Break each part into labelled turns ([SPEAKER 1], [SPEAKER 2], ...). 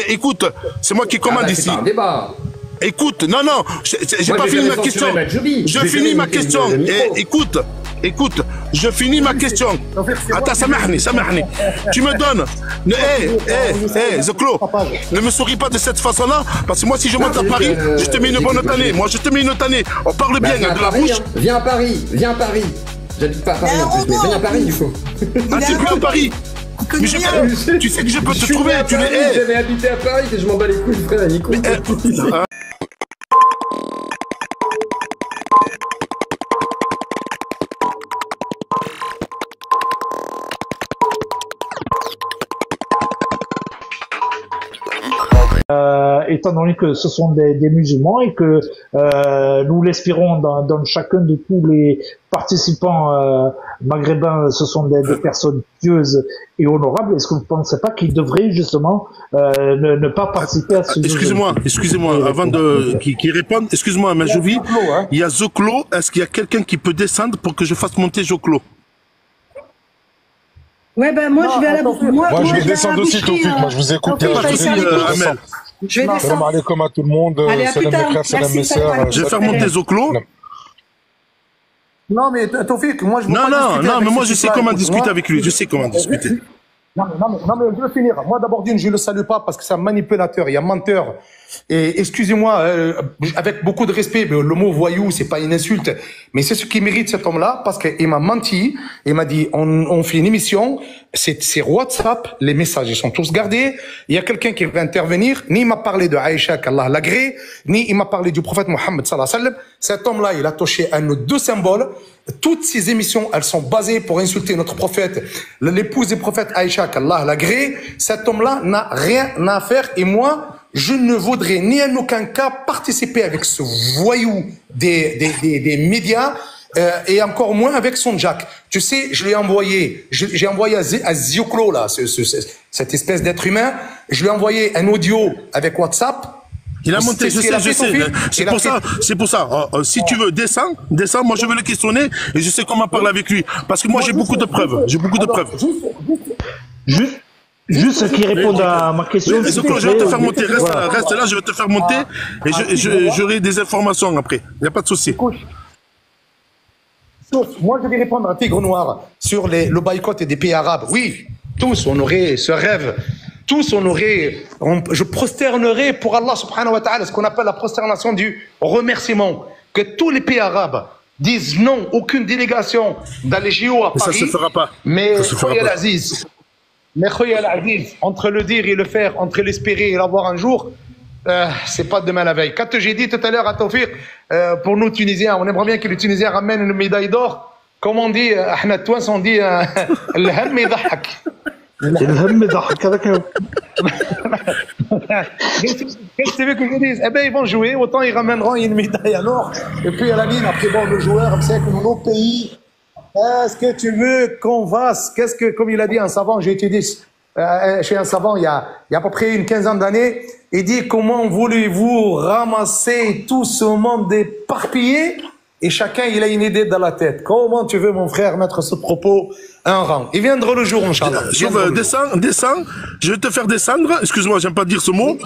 [SPEAKER 1] écoute, c'est moi qui commande ici.
[SPEAKER 2] C'est pas un débat.
[SPEAKER 1] Écoute, non, j'ai pas fini ma question. Je finis ma question. Écoute, je finis ma question. Attends, samahni. Tu me donnes. Zoclo, ne me souris pas de cette façon-là, parce que moi, si je monte à Paris, je te mets une bonne année. Moi, je te mets une année. On parle bien de la bouche.
[SPEAKER 2] Viens à Paris. J'habite pas à Paris en plus, mais viens à Paris, il faut.
[SPEAKER 1] Ah, tu viens à Paris? Mais tu sais que je peux te trouver.
[SPEAKER 2] J'avais habité à Paris et je m'en bats les couilles, frère.
[SPEAKER 3] Étant donné que ce sont des musulmans et que nous l'espérons dans chacun de tous les participants maghrébins, ce sont des personnes pieuses et honorables, est-ce que vous ne pensez pas qu'ils devraient justement ne pas participer à ce
[SPEAKER 1] Excusez-moi, avant qu'ils répondent, excuse-moi, Majoubi, il y a Zoclo, est-ce qu'il y a quelqu'un qui peut descendre pour que je fasse monter Zoclo?
[SPEAKER 4] Ouais, ben moi je vais à la boucherie.
[SPEAKER 5] Moi je vais descendre aussi, Tofik. Moi je vous écoute.
[SPEAKER 1] Pas de souci, Amel.
[SPEAKER 4] Je vais descendre.
[SPEAKER 5] Salam alaikum à tout le monde. Salam mes frères, salam mes sœurs.
[SPEAKER 1] Je vais faire monter Zoclo.
[SPEAKER 6] Non, mais Tofik, moi je veux pas
[SPEAKER 1] Non,
[SPEAKER 6] discuter
[SPEAKER 1] mais
[SPEAKER 6] avec
[SPEAKER 1] moi
[SPEAKER 6] ce
[SPEAKER 1] je sais
[SPEAKER 6] type-là.
[SPEAKER 1] comment discuter avec lui. Je sais comment discuter.
[SPEAKER 6] Non, mais je veux finir. Moi, d'abord, je le salue pas parce que c'est un manipulateur, il y a un menteur. Et excusez-moi, avec beaucoup de respect, mais le mot voyou, c'est pas une insulte, mais c'est ce qui mérite cet homme-là parce qu'il m'a menti. Il m'a dit, on fait une émission, c'est WhatsApp, les messages, ils sont tous gardés. Il y a quelqu'un qui va intervenir. Ni il m'a parlé de Aïcha, qu'Allah l'agrée, ni il m'a parlé du prophète Mohammed sallallahu alayhi wa sallam. Cet homme-là, il a touché un de deux symboles. Toutes ces émissions, elles sont basées pour insulter notre prophète, l'épouse du prophète Aïcha, qu'Allah l'agrée. Cet homme-là n'a rien à faire et moi, je ne voudrais ni en aucun cas participer avec ce voyou des médias et encore moins avec son Jack. Tu sais, j'ai envoyé à Zioclo, là, cette espèce d'être humain, je lui ai envoyé un audio avec WhatsApp.
[SPEAKER 1] Il a monté, je sais. C'est pour ça. Si tu veux, descends. Moi, je veux le questionner et je sais comment parler avec lui. Parce que moi, j'ai beaucoup de preuves.
[SPEAKER 3] Juste qu'il réponde à ma question.
[SPEAKER 1] Je vais te faire monter. Reste là, je vais te faire monter et j'aurai des informations après. Il n'y a pas de souci.
[SPEAKER 6] Moi, je vais répondre à Tigre Noir sur le boycott des pays arabes. Oui, tous, on aurait ce rêve. Tous, je prosternerai pour Allah subhanahu wa ta'ala, ce qu'on appelle la prosternation du remerciement. Que tous les pays arabes disent non, aucune délégation dans les JO à Paris.
[SPEAKER 1] Mais ça se fera pas.
[SPEAKER 6] Mais Khoya Aziz, entre le dire et le faire, entre l'espérer et l'avoir un jour, c'est pas demain la veille. Quand j'ai dit tout à l'heure à Tawfiq, pour nous Tunisiens, on aimerait bien que les Tunisiens ramènent une médaille d'or. Comme on dit, Ahmed Touens, on dit الهم يضحك. Qu'est-ce que tu veux que je dise? Eh ben, ils vont jouer, autant ils ramèneront une médaille en or. Et puis à la ligne, après, bon, le joueur, c'est que nos pays, est-ce que tu veux qu'on fasse? Comme il a dit un savant, j'ai étudié chez un savant il y a à peu près une quinzaine d'années, il dit comment voulez-vous ramasser tout ce monde éparpillé et chacun il a une idée dans la tête. Comment tu veux mon frère mettre ce propos à un rang? Il viendra le jour, Inch'Allah.
[SPEAKER 1] Descends, je vais te faire descendre, excuse-moi, j'aime pas dire ce mot.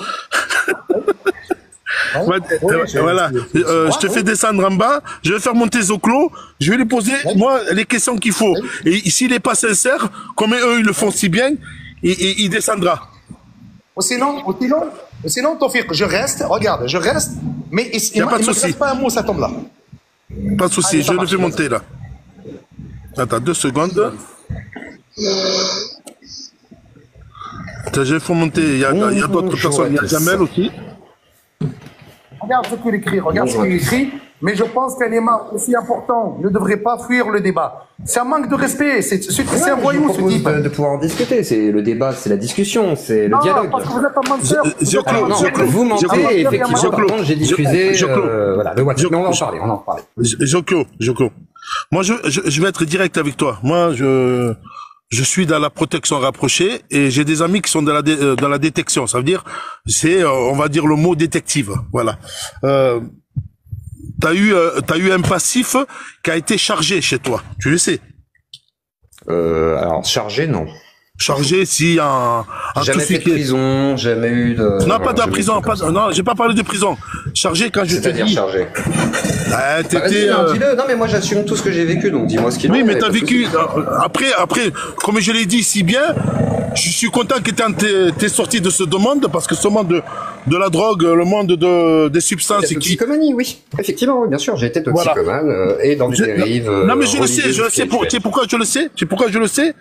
[SPEAKER 1] Voilà, je te fais descendre en bas, je vais faire monter Zoclo, je vais lui poser, moi, les questions qu'il faut. Et s'il n'est pas sincère, comme eux, ils le font si bien, il descendra.
[SPEAKER 6] Sinon, Tawfiq, je reste, mais il ne me reste pas un mot, cet homme-là.
[SPEAKER 1] Pas de souci, je le fais monter là. Attends, 2 secondes. Attends, je vais faire monter, il y a d'autres personnes, il y a Jamel aussi.
[SPEAKER 6] Regarde ce qu'il écrit, mais je pense qu'un imam aussi important ne devrait pas fuir le débat. C'est un manque de respect, c'est un voyou ce type.
[SPEAKER 2] De pouvoir en discuter, c'est le débat, c'est la discussion, c'est le dialogue.
[SPEAKER 6] Parce que vous êtes un menteur.
[SPEAKER 2] Vous mentez, effectivement, par contre, j'ai diffusé voilà, le WhatsApp, mais on va en parler.
[SPEAKER 1] Joko, moi je vais être direct avec toi. Moi je suis dans la protection rapprochée et j'ai des amis qui sont dans la détection. Ça veut dire, c'est, on va dire le mot détective. Voilà. T'as eu un passif qui a été chargé chez toi. Tu le sais.
[SPEAKER 2] Alors chargé, non.
[SPEAKER 1] chargé si un
[SPEAKER 2] jamais fait de prison, jamais eu de...
[SPEAKER 1] Non, pas de la prison, non, j'ai pas parlé de prison. Chargé quand je te dis...
[SPEAKER 2] chargé.
[SPEAKER 1] T'étais...
[SPEAKER 2] Non, mais moi j'assume tout ce que j'ai vécu, donc dis-moi ce qu'il en est.
[SPEAKER 1] Oui, mais t'as vécu... Après, comme je l'ai dit si bien, je suis content que t'es sorti de ce monde, parce que ce monde de la drogue, le monde des substances...
[SPEAKER 2] La toxicomanie, oui. Effectivement, oui, bien sûr, j'ai été toxicomane, et dans des dérives...
[SPEAKER 1] Non, mais je le sais. Tu sais pourquoi je le sais? Tu sais pourquoi je le sais?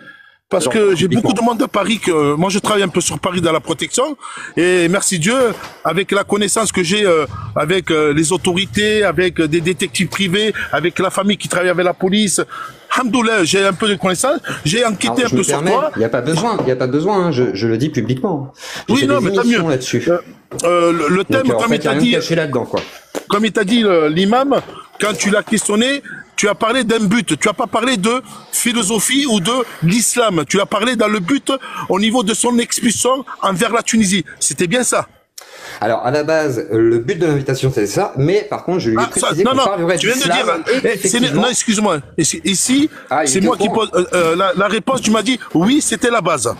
[SPEAKER 1] Parce que j'ai beaucoup de monde à Paris moi je travaille un peu sur Paris dans la protection et merci Dieu avec la connaissance que j'ai avec les autorités, avec des détectives privés, avec la famille qui travaille avec la police. Alhamdoulilah, j'ai un peu de connaissances, j'ai enquêté un peu sur toi.
[SPEAKER 2] Il y a pas besoin, hein, je le dis publiquement.
[SPEAKER 1] Oui, non, mais t'as mieux. Le thème,
[SPEAKER 2] donc, comme il t'a dit, là-dedans, quoi.
[SPEAKER 1] Comme il t'a dit l'imam, quand tu l'as questionné, tu as parlé d'un but. Tu as pas parlé de philosophie ou de l'islam. Tu as parlé dans le but au niveau de son expulsion envers la Tunisie. C'était bien ça.
[SPEAKER 2] Alors, à la base, le but de l'invitation, c'est ça, mais par contre, je lui ai précisé qu'on parlerait d'islam.
[SPEAKER 1] Non, excuse-moi. Ici, c'est moi qui pose la réponse. Tu m'as dit oui, c'était la base.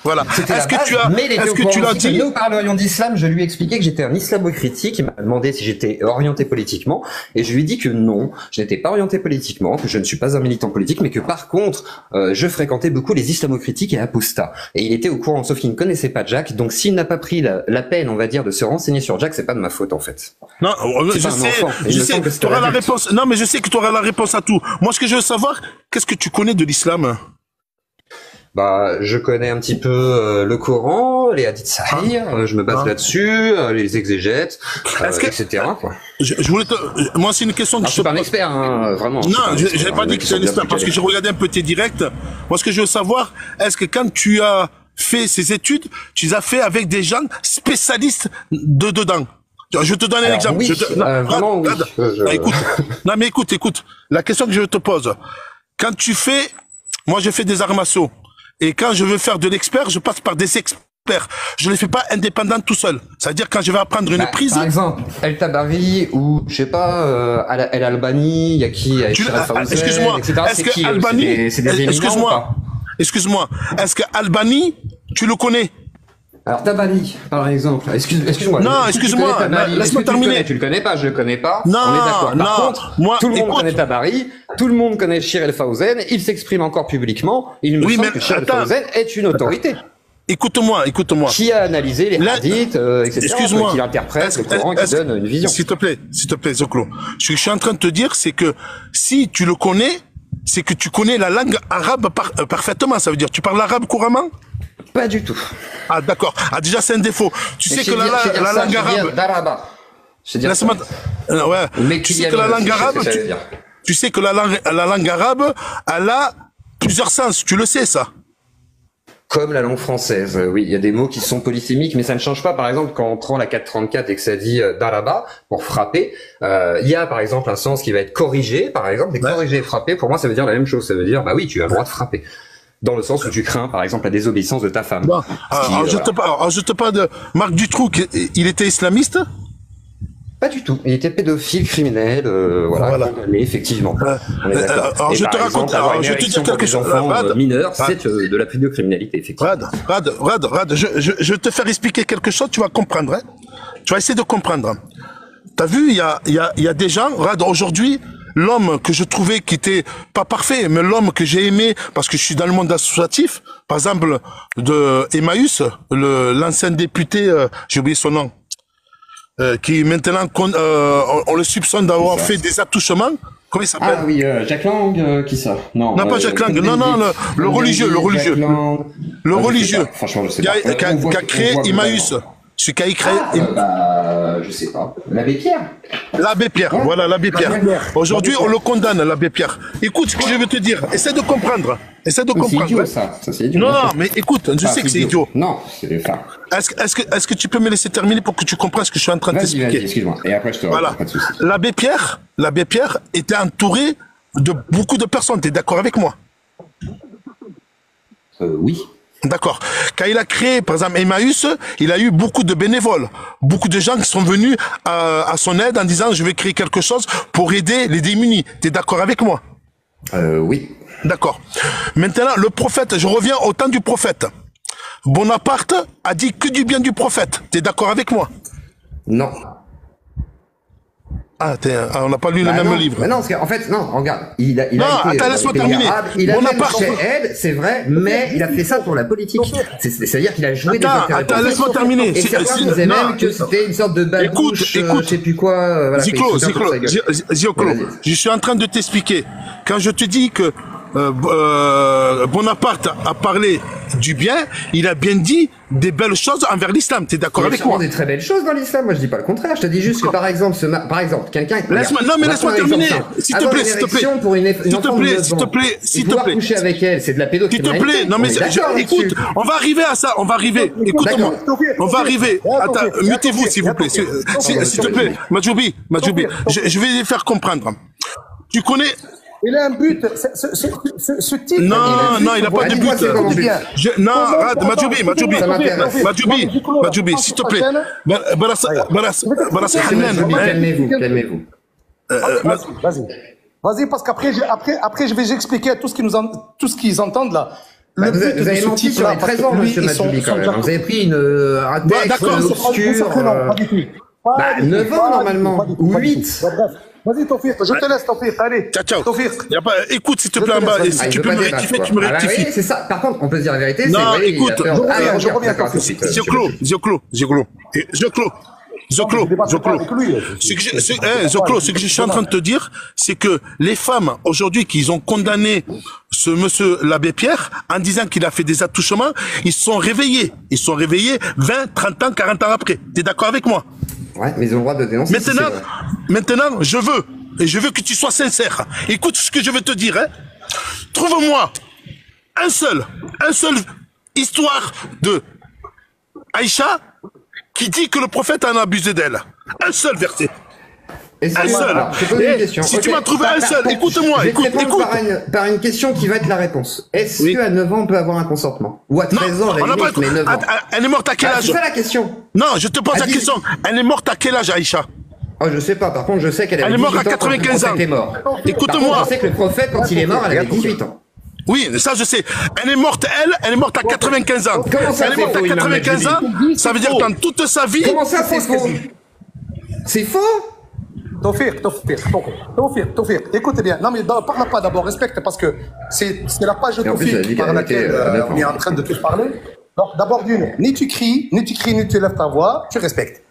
[SPEAKER 1] Voilà. Est-ce que tu l'as dit?
[SPEAKER 2] Nous parlerions d'islam, je lui ai expliqué que j'étais un islamo-critique, il m'a demandé si j'étais orienté politiquement, et je lui ai dit que non, je n'étais pas orienté politiquement, que je ne suis pas un militant politique, mais que par contre, je fréquentais beaucoup les islamo-critiques et apostats. Et il était au courant, sauf qu'il ne connaissait pas Jack, donc s'il n'a pas pris la peine, on va dire, de se renseigner sur Jack, c'est pas de ma faute, en fait.
[SPEAKER 1] Non, je sais que tu auras la réponse. Non, mais je sais que tu auras la réponse à tout. Moi, ce que je veux savoir, qu'est-ce que tu connais de l'islam?
[SPEAKER 2] Bah, je connais un petit peu le Coran, les hadiths sahih, je me base là-dessus, les exégètes, etc. Quoi.
[SPEAKER 1] Je voulais moi, c'est une question que
[SPEAKER 2] je suis pas un expert, hein, vraiment.
[SPEAKER 1] Non, j'ai pas dit que tu es un expert parce que j'ai regardé un peu tes directs. Moi, ce que je veux savoir, est-ce que quand tu as fait ces études, tu les as fait avec des gens spécialistes dedans? Je te donne un exemple.
[SPEAKER 2] Oui,
[SPEAKER 1] Écoute. Non, mais écoute. La question que je te pose. Quand tu fais, moi, j'ai fait des arts martiaux. Et quand je veux faire de l'expert, je passe par des experts. Je ne les fais pas indépendants tout seul. C'est-à-dire quand je vais apprendre une prise...
[SPEAKER 2] Par exemple, El Tabari ou, je sais pas, El Albani, il y a qui?
[SPEAKER 1] Excuse-moi. Est-ce que Albani... Excuse-moi. Est-ce que Albani, tu le connais?
[SPEAKER 2] Alors Tabari, par exemple. Excuse-moi.
[SPEAKER 1] Non, excuse-moi. Laisse-moi terminer.
[SPEAKER 2] Tu le connais pas, je le connais pas.
[SPEAKER 1] Non,
[SPEAKER 2] on est d'accord. Par contre,
[SPEAKER 1] moi,
[SPEAKER 2] tout le monde connaît Tabari, tout le monde connaît Shir El Fawzan, il s'exprime encore publiquement. Il me semble que Shir El Fawzan est une autorité.
[SPEAKER 1] Écoute-moi.
[SPEAKER 2] Qui a analysé les hadiths, etc.
[SPEAKER 1] Excuse-moi.
[SPEAKER 2] Qui interprète le Coran, qui donne une vision.
[SPEAKER 1] S'il te plaît, Zoklo. Ce que je suis en train de te dire, c'est que si tu le connais, c'est que tu connais la langue arabe parfaitement. Ça veut dire, tu parles arabe couramment?
[SPEAKER 2] Pas du tout.
[SPEAKER 1] Ah, d'accord. Ah, déjà, c'est un défaut. Tu sais que la langue arabe...
[SPEAKER 2] d'Araba.
[SPEAKER 1] Ouais. Tu sais que la langue arabe... Tu sais que la langue arabe, elle a plusieurs sens. Tu le sais, ça?
[SPEAKER 2] Comme la langue française, oui, il y a des mots qui sont polysémiques, mais ça ne change pas. Par exemple, quand on prend la 434 et que ça dit daraba pour frapper, il y a par exemple un sens qui va être corrigé, par exemple, et corriger et frapper, pour moi, ça veut dire la même chose. Ça veut dire, bah oui, tu as le droit de frapper. Dans le sens où tu crains, par exemple, la désobéissance de ta femme.
[SPEAKER 1] Bon, alors, je te parle de Marc Dutroux, il était islamiste?
[SPEAKER 2] Pas du tout. Il était pédophile, criminel, voilà. Mais effectivement. On est d'accord.
[SPEAKER 1] Alors, je te raconte, je te dis quelque chose.
[SPEAKER 2] Mineurs, c'est de la pédocriminalité, effectivement.
[SPEAKER 1] Rad, je vais te faire expliquer quelque chose, tu vas comprendre, hein. Tu vas essayer de comprendre. T'as vu, il y a des gens, Rad, aujourd'hui, l'homme que je trouvais qui était pas parfait, mais l'homme que j'ai aimé parce que je suis dans le monde associatif, par exemple de Emmaüs, l'ancien député, j'ai oublié son nom, qui maintenant on le soupçonne d'avoir fait des attouchements. Comment il s'appelle?
[SPEAKER 2] Ah oui, Jack Lang, qui ça? Non,
[SPEAKER 1] pas Jack Lang, non, le religieux.
[SPEAKER 2] Franchement, je sais pas.
[SPEAKER 1] Qui a créé Emmaüs. Celui qui a écrit...
[SPEAKER 2] je sais pas. L'abbé Pierre.
[SPEAKER 1] L'abbé Pierre, voilà, l'abbé Pierre. Aujourd'hui, on le condamne, l'abbé Pierre. Écoute ce que je veux te dire. Essaie de comprendre.
[SPEAKER 2] C'est idiot, ça. C'est idiot.
[SPEAKER 1] Non, mais écoute, je sais que c'est idiot.
[SPEAKER 2] Non, c'est ça.
[SPEAKER 1] Est-ce que tu peux me laisser terminer pour que tu comprennes ce que je suis en train de t'expliquer?
[SPEAKER 2] Vas-y, excuse-moi. Et après, je te
[SPEAKER 1] voilà.
[SPEAKER 2] Pas de souci.
[SPEAKER 1] L'abbé Pierre était entouré de beaucoup de personnes. T'es d'accord avec moi?
[SPEAKER 2] Oui.
[SPEAKER 1] D'accord. Quand il a créé, par exemple, Emmaüs, il a eu beaucoup de bénévoles, beaucoup de gens qui sont venus à son aide en disant je vais créer quelque chose pour aider les démunis. T'es d'accord avec moi?
[SPEAKER 2] Oui.
[SPEAKER 1] D'accord. Maintenant, le prophète, je reviens au temps du prophète. Bonaparte a dit que du bien du prophète. T'es d'accord avec moi?
[SPEAKER 2] Non.
[SPEAKER 1] On n'a pas lu le même livre.
[SPEAKER 2] Mais non, parce qu'en fait, non, regarde, il a été
[SPEAKER 1] attends, laisse-moi terminer.
[SPEAKER 2] Il a
[SPEAKER 1] Bonaparte,
[SPEAKER 2] fait aide, c'est vrai, mais il a fait ça pour la politique. C'est-à-dire qu'il a joué des intérêts.
[SPEAKER 1] Attends, laisse-moi terminer.
[SPEAKER 2] Et certains disaient même que c'était une sorte de babouche, je sais plus quoi. Voilà,
[SPEAKER 1] Ziclo, je suis en train de t'expliquer. Quand je te dis que Bonaparte a parlé du bien, il a bien dit des belles choses envers l'islam. T'es d'accord avec moi?
[SPEAKER 2] Il y a des très belles choses dans l'islam. Moi, je dis pas le contraire. Je te dis juste que par exemple, quelqu'un.
[SPEAKER 1] Laisse-moi terminer. S'il te plaît, s'il te plaît. S'il te plaît.
[SPEAKER 2] Coucher avec elle, c'est de la pédocriminalité.
[SPEAKER 1] S'il te plaît. Non mais écoute, on va arriver à ça. On va arriver. Écoute-moi. On va arriver. Attends, mutez-vous s'il vous plaît. S'il te plaît, Majoubi. Je vais les faire comprendre. Tu connais.
[SPEAKER 6] Il a un but, ce type.
[SPEAKER 1] Non, il n'a pas de but. Non, arrête, Majoubi, s'il te plaît.
[SPEAKER 2] Calmez-vous.
[SPEAKER 6] Vas-y, parce qu'après, je vais expliquer tout ce qu'ils entendent là.
[SPEAKER 2] Vous avez menti sur les 13 ans, monsieur Majoubi, quand même. Vous avez pris un texte obscur. 9 ans, normalement. Ou 8.
[SPEAKER 6] Vas-y, Tofir, je te laisse, Tofir, allez.
[SPEAKER 1] Ciao. Écoute, s'il te plaît, en bas, et si tu peux me rectifier, tu me rectifies.
[SPEAKER 2] C'est ça. Par contre, on peut se dire la vérité.
[SPEAKER 1] Non, écoute,
[SPEAKER 2] je reviens.
[SPEAKER 1] Zoclo, ce que je suis en train de te dire, c'est que les femmes, aujourd'hui, qui ont condamné ce monsieur l'abbé Pierre, en disant qu'il a fait des attouchements, ils se sont réveillés. 20, 30 ans, 40 ans après. T'es d'accord avec moi?
[SPEAKER 2] Ouais, mais ils ont le droit de dénoncer.
[SPEAKER 1] Maintenant, je veux que tu sois sincère. Écoute ce que je vais te dire, hein. Trouve-moi un seul histoire de Aïcha qui dit que le prophète en a abusé d'elle. Un seul verset. Un seul. Si tu m'as trouvé un seul, écoute-moi. Écoute.
[SPEAKER 2] Par une question qui va être la réponse. Est-ce qu'à 9 ans, on peut avoir un consentement? Ou à 13 ans, mais 9 ans.
[SPEAKER 1] Elle est morte à quel âge?
[SPEAKER 2] C'est ça la question.
[SPEAKER 1] Non, je te pose la question. Elle est morte à quel âge, Aïcha?
[SPEAKER 2] Oh, je sais pas. Par contre, je sais qu'elle
[SPEAKER 1] est morte à 95 ans. Écoute-moi.
[SPEAKER 2] Je sais que le prophète, quand il est mort, elle avait 18 ans.
[SPEAKER 1] Oui, ça je sais. Elle est morte à 95 ans. Elle est morte à 95 ans, ça veut dire que dans toute sa vie...
[SPEAKER 2] Comment ça, c'est faux? C'est faux?
[SPEAKER 6] Tofir, écoutez bien. Non, mais parle pas d'abord, respecte, parce que c'est la page de Tofir par laquelle on est en train de te parler. Donc, d'abord ni tu cries, ni tu lèves ta voix, tu respectes.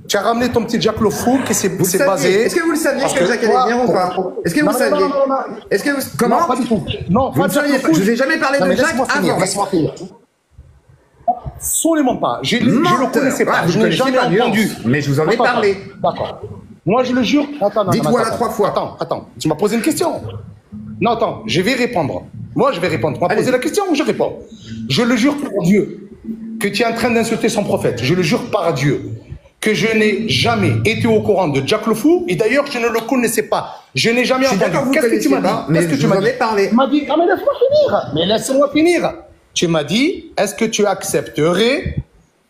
[SPEAKER 6] Tu as ramené ton petit Jack Lofou qui s'est basé...
[SPEAKER 2] Est-ce que vous le saviez que Jack allait venir ou pas? Est-ce que vous saviez? Est-ce que vous... Comment?
[SPEAKER 6] Non, pas du tout. Non,
[SPEAKER 2] vous ne saviez pas. Je vous ai jamais parlé de Jack avant.
[SPEAKER 6] Laisse-moi finir. Absolument pas. Je le connaissais pas. Je n'ai jamais entendu.
[SPEAKER 2] Mais je vous en ai parlé.
[SPEAKER 6] D'accord. Moi, je le jure.
[SPEAKER 2] Dites-moi 3 fois.
[SPEAKER 6] Attends. Tu m'as posé une question. Non, attends. Je vais répondre. Moi, je vais répondre. Tu m'as posé la question ou je réponds? Je le jure par Dieu que tu es en train d'insulter son prophète. Je le jure par Dieu que je n'ai jamais été au courant de Jack le Fou, et d'ailleurs, je ne le connaissais pas. Je n'ai jamais entendu. Qu'est-ce que tu m'as dit? Qu'est-ce que tu m'as dit? Tu m'as dit, ah, mais laisse-moi finir. Tu m'as dit, est-ce que tu accepterais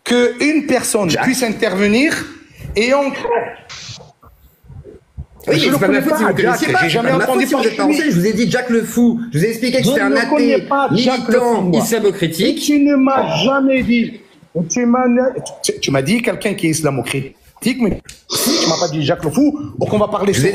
[SPEAKER 6] qu'une personne puisse intervenir et encore...
[SPEAKER 2] Oui, c'est pas ma faute si vous ne connaissiez pas. J'ai jamais entendu parler de ça. Je vous ai dit Jack le Fou. Je vous ai expliqué que c'était un athée militant islamo-critique.
[SPEAKER 6] Tu ne m'as jamais dit... Tu m'as dit quelqu'un qui est islamo-critique, mais tu m'as pas dit Jacques le Fou, donc on va parler sur ça.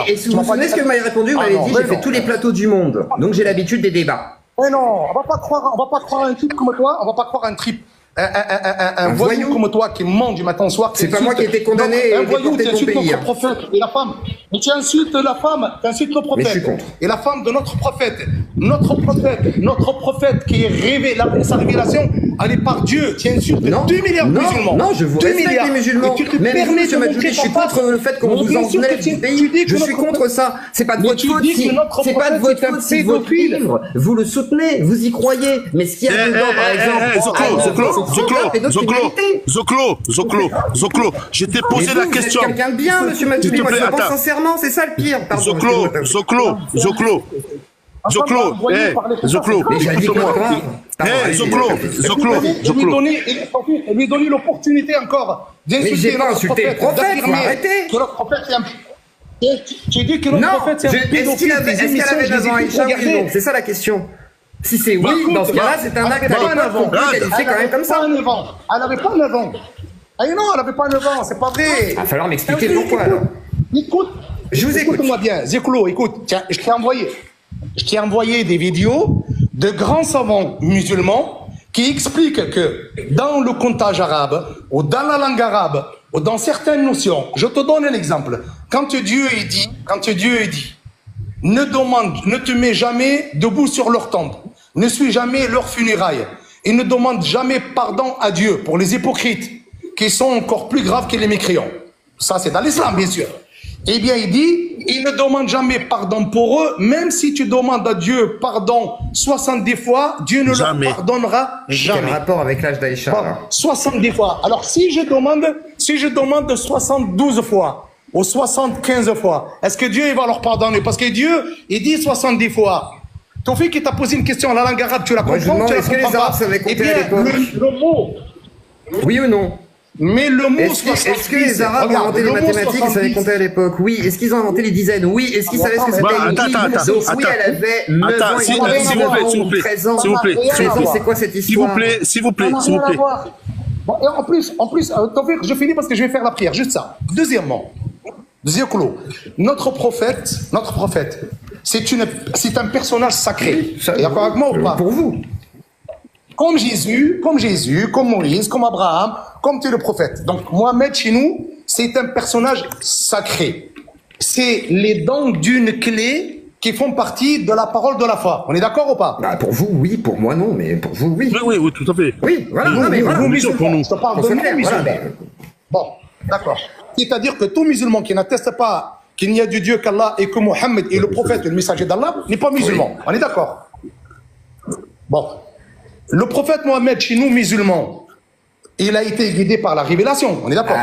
[SPEAKER 2] Et si vous vous souvenez ce que vous m'avez répondu, vous m'avez dit j'ai fait tous les plateaux du monde, donc j'ai l'habitude des débats.
[SPEAKER 6] Mais non, on va pas croire un type comme toi, on va pas croire un voyou comme toi qui ment du matin au soir.
[SPEAKER 2] C'est pas moi qui ai été condamné.
[SPEAKER 6] Un voyou, tu insultes notre prophète et la femme. Mais tu insultes la femme, tu insultes le prophète. Et la femme de notre prophète. Notre prophète qui est révélé, sa révélation, elle est par Dieu. Tu insultes 2 milliards de musulmans.
[SPEAKER 2] Non, je vous respecte les musulmans. Même vous, monsieur Majoubi, je suis contre le fait qu'on vous enlève du pays. Je suis contre ça. C'est pas de votre faute si c'est pas de votre faute si votre livre, vous le soutenez, vous y croyez. Mais ce qu'il y a dedans, par exemple,
[SPEAKER 1] Zoclo, je t'ai posé la question.
[SPEAKER 2] Vous êtes quelqu'un de bien, monsieur Majoubi, moi je pense sincèrement, c'est ça le pire.
[SPEAKER 1] Zoclo.
[SPEAKER 6] Lui donner l'opportunité encore d'insulter
[SPEAKER 2] notre prophète. Arrêtez.
[SPEAKER 6] Que notre prophète Tu dis que le
[SPEAKER 2] Non,
[SPEAKER 6] prophète, c'est un
[SPEAKER 2] est-ce
[SPEAKER 6] pédophile.
[SPEAKER 2] qu'elle avait 9 ans, Aïcha, oui ou non? C'est ça la question. Si c'est oui, dans ce cas-là, c'est un acte à l'époque qu'on peut qualifier quand même comme ça.
[SPEAKER 6] Elle n'avait pas 9 ans. Ah non, elle n'avait pas 9 ans, c'est pas vrai.
[SPEAKER 2] Il va falloir m'expliquer pourquoi alors.
[SPEAKER 6] Écoute,
[SPEAKER 2] je vous écoute.
[SPEAKER 6] Écoute-moi bien, Zeklo, écoute, tiens, je t'ai envoyé des vidéos de grands savants musulmans qui expliquent que dans le comptage arabe, ou dans la langue arabe, ou dans certaines notions, je te donne un exemple. Quand Dieu dit, ne te mets jamais debout sur leur tombe, ne suis jamais leur funérailles, et ne demande jamais pardon à Dieu pour les hypocrites, qui sont encore plus graves que les mécréants. Ça, c'est dans l'islam, bien sûr. Eh bien, il dit, il ne demande jamais pardon pour eux, même si tu demandes à Dieu pardon 70 fois, Dieu ne leur pardonnera jamais.
[SPEAKER 2] Quel rapport avec l'âge d'Aïcha?
[SPEAKER 6] Bon, 70 fois. Alors, si je demande 72 fois, ou 75 fois, est-ce que Dieu il va leur pardonner? Parce que Dieu, il dit 70 fois. Ton fils qui t'a posé une question en la langue arabe, tu la comprends?
[SPEAKER 2] Est-ce que les Arabes savaient compter à l'époque?
[SPEAKER 6] Le mot.
[SPEAKER 2] Oui ou non?
[SPEAKER 6] Mais le mot
[SPEAKER 2] est-ce que les Arabes ont inventé les mathématiques et savaient compter à l'époque? Oui. Est-ce qu'ils ont inventé les dizaines? Oui. Est-ce qu'ils savaient ce que c'était une
[SPEAKER 1] attends,
[SPEAKER 2] Donc oui, elle avait 9 ans,
[SPEAKER 1] s'il vous plaît,
[SPEAKER 2] 13 ans.
[SPEAKER 1] s'il vous plaît.
[SPEAKER 2] C'est quoi cette histoire?
[SPEAKER 1] S'il vous plaît.
[SPEAKER 6] Bon, et en plus, je finis parce que je vais faire la prière, juste ça. Deuxièmement, notre prophète, c'est un personnage sacré. Et d'accord avec moi ou pas?
[SPEAKER 2] Pour vous.
[SPEAKER 6] Comme Jésus, comme Moïse, comme Abraham, comme tu es le prophète. Donc Mohamed chez nous, c'est un personnage sacré. C'est les dons d'une clé qui font partie de la parole de la foi. On est d'accord ou pas?
[SPEAKER 2] Bah pour vous, oui. Pour moi, non. Mais pour vous, oui.
[SPEAKER 1] Oui, tout à fait.
[SPEAKER 2] Oui, voilà.
[SPEAKER 6] Nous,
[SPEAKER 1] pour nous.
[SPEAKER 6] Je te parle de nous, musulmans. Bon, d'accord. C'est-à-dire que tout musulman qui n'atteste pas qu'il n'y a de Dieu qu'Allah et que Mohammed est le prophète et le messager d'Allah n'est pas musulman. On est d'accord? Bon. Le prophète Mohammed, chez nous musulmans, il a été guidé par la révélation. On est d'accord?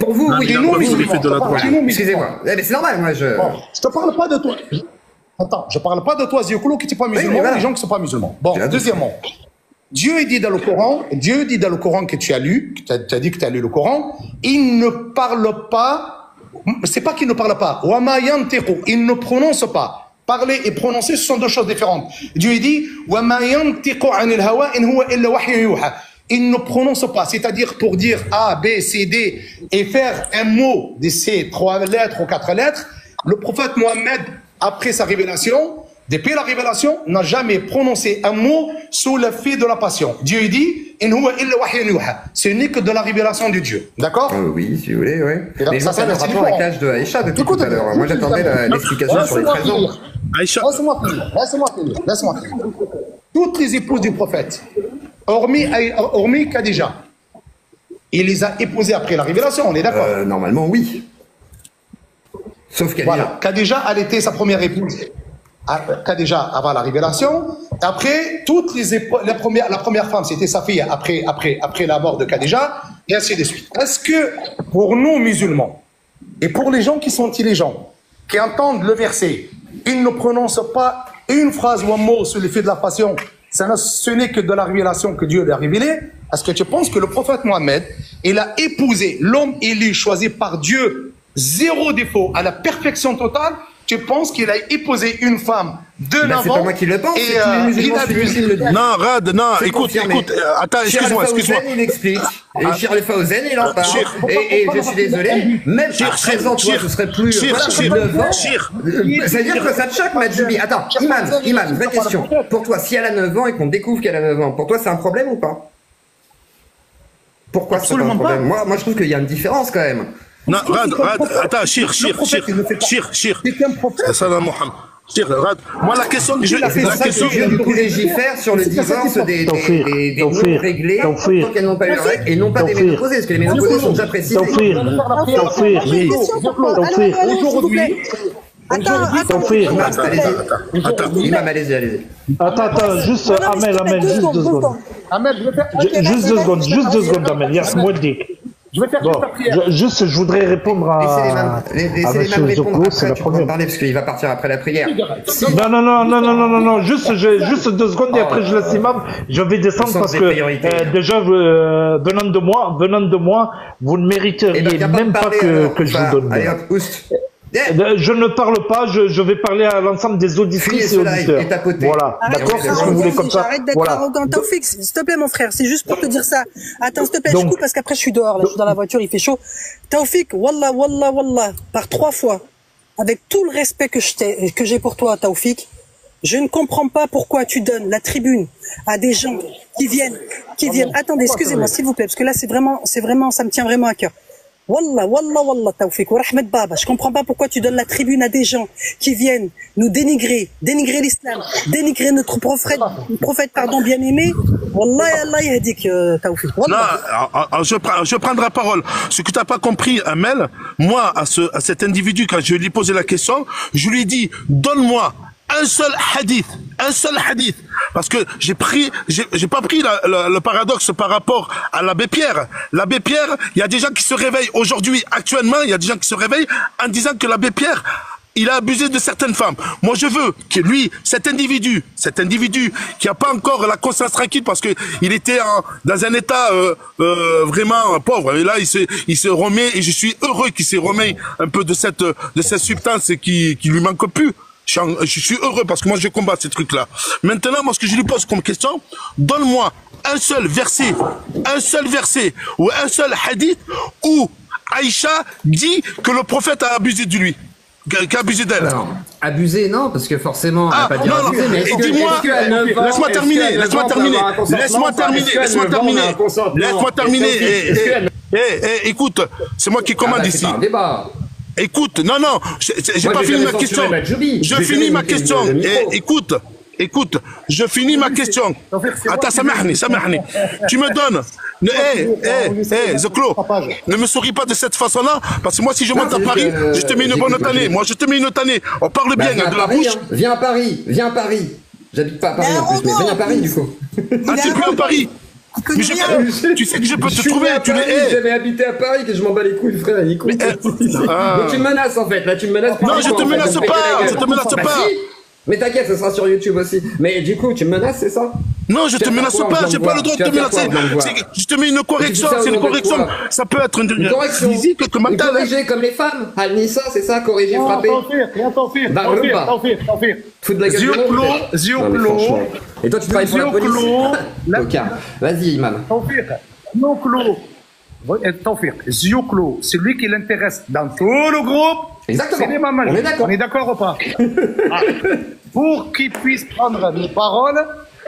[SPEAKER 2] Pour vous, oui.
[SPEAKER 6] Chez nous musulmans.
[SPEAKER 2] Excusez-moi. Mais c'est normal, moi,
[SPEAKER 6] Bon, je te parle pas de toi. Attends, je parle pas de toi, Zioukolo, qui n'est pas musulman, les gens qui ne sont pas musulmans. Bon, deuxièmement, Dieu dit dans le Coran que tu as lu, que tu as dit que tu as lu le Coran, il ne parle pas, c'est pas qu'il ne parle pas, il ne prononce pas. Parler et prononcer, ce sont deux choses différentes. Dieu dit, il ne prononce pas, c'est-à-dire pour dire A, B, C, D et faire un mot de ces 3 lettres ou 4 lettres, le prophète Mohammed, après sa révélation, depuis la révélation, n'a jamais prononcé un mot sous l'effet de la passion. Dieu dit, ce n'est que de la révélation de Dieu. D'accord?
[SPEAKER 2] Oui, si vous voulez, oui.
[SPEAKER 6] Mais
[SPEAKER 2] ça a un rapport avec l'âge de Aïcha depuis tout à l'heure. Moi, j'attendais l'explication sur les 13 ans.
[SPEAKER 6] Laisse-moi finir. Toutes les épouses du prophète, hormis Khadija, il les a épousées après la révélation, on est d'accord?
[SPEAKER 2] Normalement, oui. Sauf Khadija.
[SPEAKER 6] Voilà, Khadija, elle était sa première épouse. Khadija avant la révélation. Après, la première femme, c'était sa fille après la mort de Khadija, et ainsi de suite. Est-ce que pour nous musulmans, et pour les gens qui sont intelligents, qui entendent le verset, ils ne prononcent pas une phrase ou un mot sur l'effet de la passion, ce n'est que de la révélation que Dieu lui a révélée? Est-ce que tu penses que le prophète Mohammed, il a épousé l'homme élu, choisi par Dieu, zéro défaut, à la perfection totale? Tu penses qu'il a épousé une femme de 9 ans?
[SPEAKER 2] C'est pas moi qui le pense, c'est tous les musulmans qui le disent.
[SPEAKER 1] Non, Rad, non, écoute, attends, excuse-moi.
[SPEAKER 2] Il explique, et Shir le Fawzen, il en parle, et je suis désolé, même à 13 ans, toi, ce serait plus 9 ans. C'est-à-dire que ça te choque, Madjibi. Attends, Imam, vraie question. Pour toi, si elle a 9 ans et qu'on découvre qu'elle a 9 ans, pour toi, c'est un problème ou pas? Pourquoi c'est pas un problème? Moi, je trouve qu'il y a une différence quand même.
[SPEAKER 1] Non, Rad, attends, Shir. Salam Mohamed. Shir, Rad. Moi, la question que
[SPEAKER 2] du coup, légifère sur le divorce des non réglés tant qu'elles n'ont pas eu leur règle et non pas des ménopausées, parce que les ménopausées sont déjà précisées.
[SPEAKER 6] Aujourd'hui,
[SPEAKER 2] Imam, allez-y.
[SPEAKER 3] Attends, juste Amel, juste 2 secondes. Juste 2 secondes, Amel, Yas Moudik.
[SPEAKER 6] Je vais faire
[SPEAKER 3] Bon,
[SPEAKER 6] juste ta prière.
[SPEAKER 3] juste, je voudrais répondre
[SPEAKER 2] Laissez les mêmes répondre après, tu pourras parler parce qu'il va partir après la prière.
[SPEAKER 3] Non, juste 2 secondes et après je laisse Imam. Je vais descendre parce que déjà, venant de moi, vous ne mériteriez même pas que je vous donne.
[SPEAKER 2] Allez hop, oust.
[SPEAKER 3] Je ne parle pas, je vais parler à l'ensemble des auditrices et auditeurs. Voilà, d'accord, c'est ce que vous voulez comme ça.
[SPEAKER 4] Arrête d'être arrogant. Taoufik, s'il te plaît, mon frère, c'est juste pour te dire ça. Attends, s'il te plaît, je coupe parce qu'après je suis dehors, là, je suis dans la voiture, il fait chaud. Taoufik, wallah, par 3 fois, avec tout le respect que j'ai pour toi, Taoufik, je ne comprends pas pourquoi tu donnes la tribune à des gens qui viennent. Attendez, excusez-moi, s'il vous plaît, parce que là, c'est vraiment, ça me tient vraiment à cœur. Wallah, Taoufik, wa rahmet baba. Je comprends pas pourquoi tu donnes la tribune à des gens qui viennent nous dénigrer l'islam, dénigrer notre prophète, bien-aimé. Wallah, Allah yahdik, Taoufik.
[SPEAKER 1] Non, je prendrai la parole. Ce que tu n'as pas compris, Amel, moi, à cet individu, quand je lui ai posé la question, je lui ai dit, donne-moi un seul hadith. Parce que j'ai pas pris le paradoxe par rapport à l'abbé Pierre. L'abbé Pierre, il y a des gens qui se réveillent aujourd'hui, actuellement, il y a des gens qui se réveillent en disant que l'abbé Pierre, il a abusé de certaines femmes. Moi, je veux que lui, cet individu qui a pas encore la conscience tranquille parce que il était dans un état vraiment pauvre. Et là, il se remet et je suis heureux qu'il se remet un peu de cette substance qui lui manque plus. Je suis heureux parce que moi je combats ces trucs-là. Maintenant, moi ce que je lui pose comme question, donne-moi un seul verset ou un seul hadith où Aïcha dit que le prophète a abusé de lui, qu'a abusé d'elle.
[SPEAKER 2] Abusé, non, parce que forcément, elle n'a pas dit abusé, mais
[SPEAKER 1] dis-moi, laisse-moi terminer. Écoute, c'est moi qui commande ici. Écoute, non, j'ai pas fini ma question. Je finis ma question. Écoute, je finis ma question. Attends, samahni. Tu me donnes. Zoklo, ne me souris pas de cette façon-là, parce que moi, si je monte à Paris, je te mets une bonne année. Moi, je te mets une année. On parle bien de la bouche.
[SPEAKER 2] Viens à Paris. J'habite pas à Paris en plus, mais viens à Paris du coup.
[SPEAKER 1] Ah, tu peux à Paris? Mais tu sais que je peux te trouver, tu l'es.
[SPEAKER 2] J'avais habité à Paris, que je m'en bats les couilles, frère. Donc tu me menaces en fait, là tu me menaces.
[SPEAKER 1] Non, je te menace pas.
[SPEAKER 2] Mais t'inquiète, ça sera sur YouTube aussi. Mais du coup, tu me menaces, c'est ça?
[SPEAKER 1] Non, je te menace pas, j'ai pas le droit de te menacer. Je te mets une correction, c'est une correction. Ça peut être une
[SPEAKER 2] correction physique comme mental. Corriger comme les femmes. Al-Nissa, c'est ça, corriger, frapper.
[SPEAKER 6] T'enfir.
[SPEAKER 2] Fous de la gueule.
[SPEAKER 6] Zioclo.
[SPEAKER 2] Et toi, tu travailles pour la police. Vas-y, Imam.
[SPEAKER 6] Zioclo, c'est lui qui l'intéresse dans tout le groupe.
[SPEAKER 2] Exactement.
[SPEAKER 6] C'est les mamans. On est d'accord ou pas? Pour qu'il puisse prendre les paroles,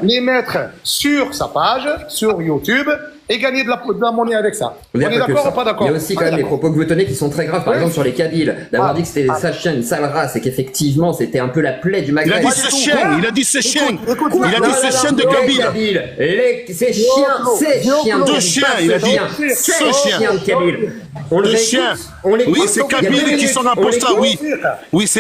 [SPEAKER 6] les mettre sur sa page, sur YouTube, et gagner de la monnaie avec ça. On est d'accord ou pas d'accord?
[SPEAKER 2] Il y a aussi quand même les propos que vous tenez qui sont très graves. Par exemple, sur les Kabyles, d'avoir dit que c'était des sales chiens, une sale race, et qu'effectivement, c'était un peu la plaie du Maghreb.
[SPEAKER 1] Il a dit ces chiens de Kabyles.
[SPEAKER 2] Ces chiens de Kabyles.
[SPEAKER 1] Deux chiens. Oui, c'est Kabyles qui sont apostats, oui. Oui,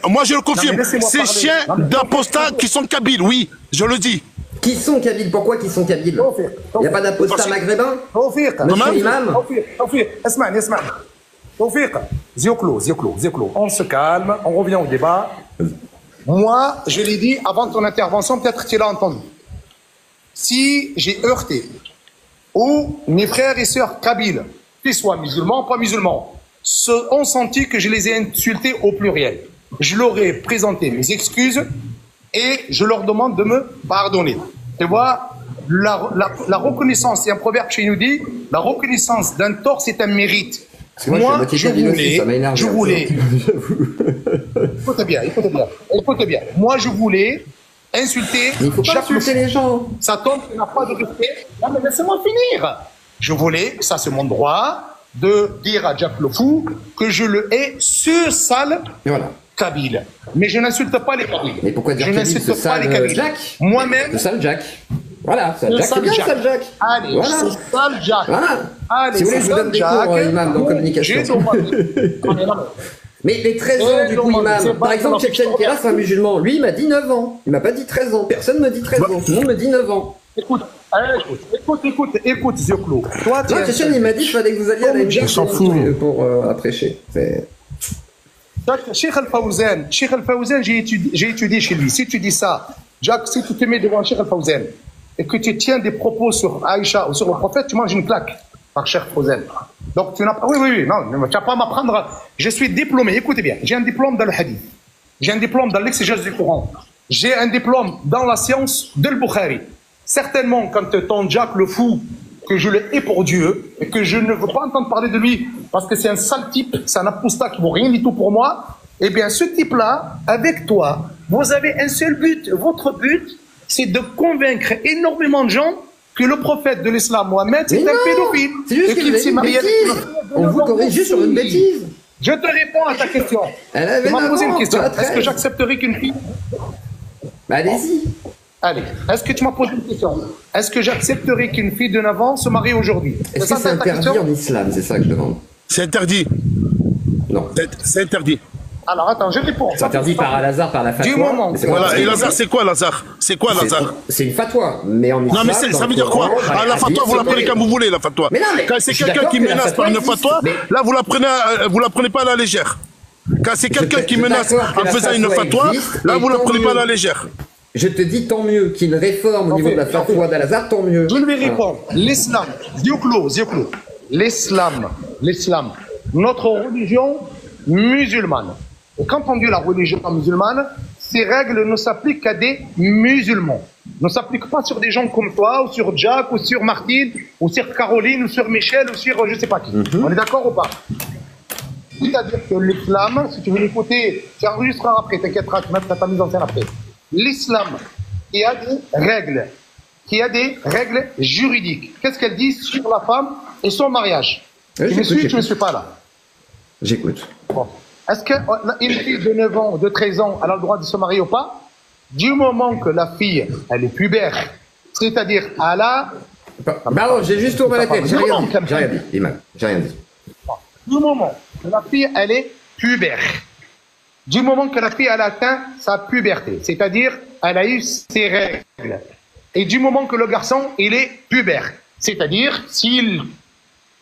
[SPEAKER 1] moi je le confirme. Ces chiens d'apostats qui sont Kabyles, oui, je le dis.
[SPEAKER 2] Qui sont Kabyles? Pourquoi qui sont Kabyles? Il n'y a pas d'apostat maghrébin? Monsieur Imam?
[SPEAKER 6] Zioclo. On se calme, on revient au débat. Moi, je l'ai dit avant ton intervention, peut-être que tu l'as entendu. Si j'ai heurté, ou mes frères et sœurs kabyles, qu'ils soient musulmans ou pas musulmans, ont senti que je les ai insultés au pluriel. Je leur ai présenté mes excuses et je leur demande de me pardonner. Tu vois, la reconnaissance, c'est un proverbe qui nous dit, la reconnaissance d'un tort, c'est un mérite. Moi, je voulais, écoutez bien, moi je voulais insulter,
[SPEAKER 2] il faut pas insulter les gens.
[SPEAKER 6] Ça tombe, il n'a pas de respect. Non mais laissez-moi finir. Je voulais, ça c'est mon droit, de dire à Jack le Fou que je le hais ce sale Kabyle. Mais je n'insulte pas les Kabyles.
[SPEAKER 2] Mais pourquoi dire Kabyle, ce sale Jack?
[SPEAKER 6] Moi-même.
[SPEAKER 2] Le sale Jack. Voilà, sale Jack, c'est bien sale Jack.
[SPEAKER 6] Allez,
[SPEAKER 2] voilà.
[SPEAKER 6] c'est sale Jack.
[SPEAKER 2] Voilà.
[SPEAKER 6] Allez,
[SPEAKER 2] si vous voulez, je vous donne des cours, Imam, dans communication. Mais les 13 ans, du coup, Imam. Par exemple, Tchétchène Kéras, un musulman, lui, il m'a dit 9 ans. Il m'a pas dit 13 ans. Personne me dit 13 ans. Tout le monde me dit 9 ans.
[SPEAKER 6] Écoute, Écoute, Zioclo. Toi, tu
[SPEAKER 2] Tiens, il m'a dit qu'il fallait que vous alliez à la
[SPEAKER 1] On s'en fout.
[SPEAKER 2] pour prêcher.
[SPEAKER 6] Cheikh Al-Fawzan, j'ai étudié chez lui. Si tu dis ça, Jack, si tu te mets devant Cheikh Al-Fawzan et que tu tiens des propos sur Aïcha ou sur le prophète, tu manges une claque par Cheikh Al-Fawzan. Donc tu n'as pas... Oui, non, tu n'as pas à m'apprendre. Je suis diplômé, écoutez bien, j'ai un diplôme dans le hadith. J'ai un diplôme dans l'exégèse du Coran. J'ai un diplôme dans la science de Bukhari. Certainement, quand ton Jack le fou, que je le hais pour Dieu, et que je ne veux pas entendre parler de lui, parce que c'est un sale type, c'est un apostat qui ne vaut rien du tout pour moi, eh bien, ce type-là, avec toi, vous avez un seul but. Votre but, c'est de convaincre énormément de gens que le prophète de l'islam, Mohamed, c'est un pédophile.
[SPEAKER 2] C'est juste qu'il s'est marié avec on vous corrige juste sur une bêtise.
[SPEAKER 6] Je te réponds à ta question. Tu m'as posé une question. Est-ce que j'accepterais qu'une fille...
[SPEAKER 2] Bah, allez-y.
[SPEAKER 6] Allez, est-ce que tu m'as posé une question? Est-ce que j'accepterais qu'une fille de 9 ans se marie aujourd'hui?
[SPEAKER 2] Est-ce que c'est interdit en islam? C'est ça que je demande.
[SPEAKER 1] C'est interdit.
[SPEAKER 2] Non.
[SPEAKER 1] C'est interdit.
[SPEAKER 6] Alors attends, je réponds.
[SPEAKER 2] C'est interdit par Al-Azhar, par la fatwa.
[SPEAKER 6] Du moment.
[SPEAKER 1] Voilà, et Lazare, c'est quoi Lazare? C'est quoi Lazare?
[SPEAKER 2] C'est une fatwa, mais en islam...
[SPEAKER 1] Non, mais ça veut dire quoi? Ah, la fatwa, vous la prenez comme vous voulez, la fatwa. Quand c'est quelqu'un qui menace par une fatwa, là, vous la prenez pas à la légère. Quand c'est quelqu'un qui menace en faisant une fatwa, là, vous la prenez pas à la légère.
[SPEAKER 2] Je te dis tant mieux qu'il réforme au niveau de la fatwa d'Al-Azhar, tant mieux.
[SPEAKER 6] Je vais répondre. L'islam, Zioclo, l'islam, notre religion musulmane. Et quand on dit la religion musulmane, ces règles ne s'appliquent qu'à des musulmans. Ne s'appliquent pas sur des gens comme toi, ou sur Jack, ou sur Martine, ou sur Caroline, ou sur Michel, ou sur je sais pas qui. On est d'accord ou pas? C'est-à-dire que l'islam, si tu veux l'écouter, tu enregistreras après, t'inquiète pas, tu mettras ta mise en scène après. L'islam, il y a des règles juridiques. Qu'est-ce qu'elle dit sur la femme et son mariage? Tu me suis, tu me suis pas là?
[SPEAKER 2] J'écoute.
[SPEAKER 6] Bon. Est-ce qu'une fille de 9 ans, de 13 ans, elle a le droit de se marier ou pas? Du moment que la fille, elle est pubère, c'est-à-dire elle a...
[SPEAKER 2] Bah j'ai juste tourné la tête, j'ai rien dit. J'ai rien dit.
[SPEAKER 6] Du moment que la fille, elle est pubère, du moment que la fille, elle a atteint sa puberté, c'est-à-dire elle a eu ses règles, et du moment que le garçon, il est pubère, c'est-à-dire s'il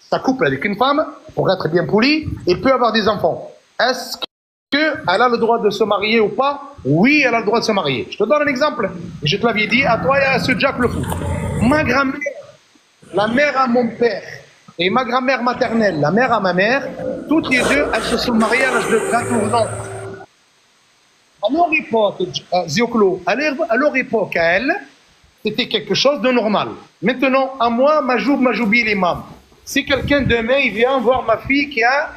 [SPEAKER 6] s'accouple avec une femme, pour être bien poli, il peut avoir des enfants. Est-ce qu'elle a le droit de se marier ou pas? Oui, elle a le droit de se marier. Je te donne un exemple. Je te l'avais dit à toi et à ce Jack le fou. Ma grand-mère, la mère à mon père, et ma grand-mère maternelle, la mère à ma mère, toutes les deux, elles se sont mariées à l'âge de 14 ans. À leur époque, Zioclo, à leur époque, à elle, c'était quelque chose de normal. Maintenant, à moi, Majoubi l'imam. Si quelqu'un demain, il vient voir ma fille qui a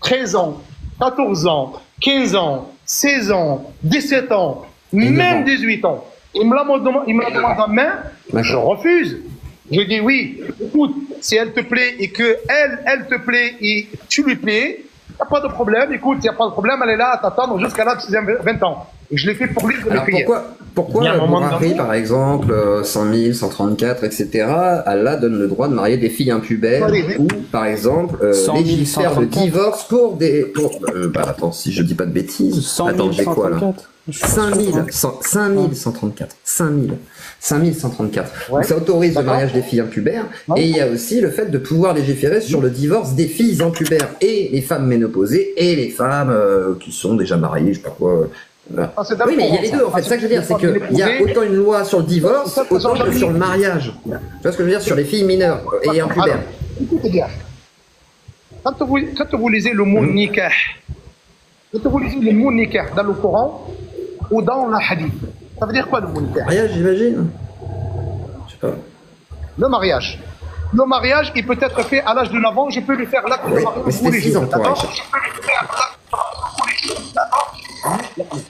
[SPEAKER 6] 13 ans, 14 ans, 15 ans, 16 ans, 17 ans, même 18 ans, il me la demande en main, je refuse. Je dis oui, écoute, si elle te plaît et que elle te plaît et tu lui plais, il n'y a pas de problème, écoute, il n'y a pas de problème, elle est là à t'attendre jusqu'à l'âge de 20 ans. Et je l'ai fait pour lui de le payer.
[SPEAKER 2] Pourquoi Bourari, par exemple, 100 000, 134, etc., Allah donne le droit de marier des filles impubères ou, par exemple, légifère le divorce pour des... attends, si je dis pas de bêtises... Attends, j'ai quoi, là 5134. 5134. Donc ça autorise le mariage des filles impubères, et il y a aussi le fait de pouvoir légiférer sur le divorce des filles impubères, et les femmes ménopausées, et les femmes qui sont déjà mariées, je sais pas quoi... Oui, mais il y a les deux, en fait. C'est ça que je veux dire, c'est qu'il y a autant une loi sur le divorce, autant que sur le mariage. Tu vois ce que je veux dire, sur les filles mineures et impubères.
[SPEAKER 6] Écoutez bien. Quand vous lisez le mot nikah, quand vous lisez le mot nikah dans le Coran ou dans la hadith, ça veut dire quoi le mot nikah?
[SPEAKER 2] Mariage, j'imagine. Je sais pas.
[SPEAKER 6] Le mariage. Le mariage, il peut être fait à l'âge de 9 ans, je peux lui faire l'acte de mariage.
[SPEAKER 2] Mais c'était 6 ans, toi,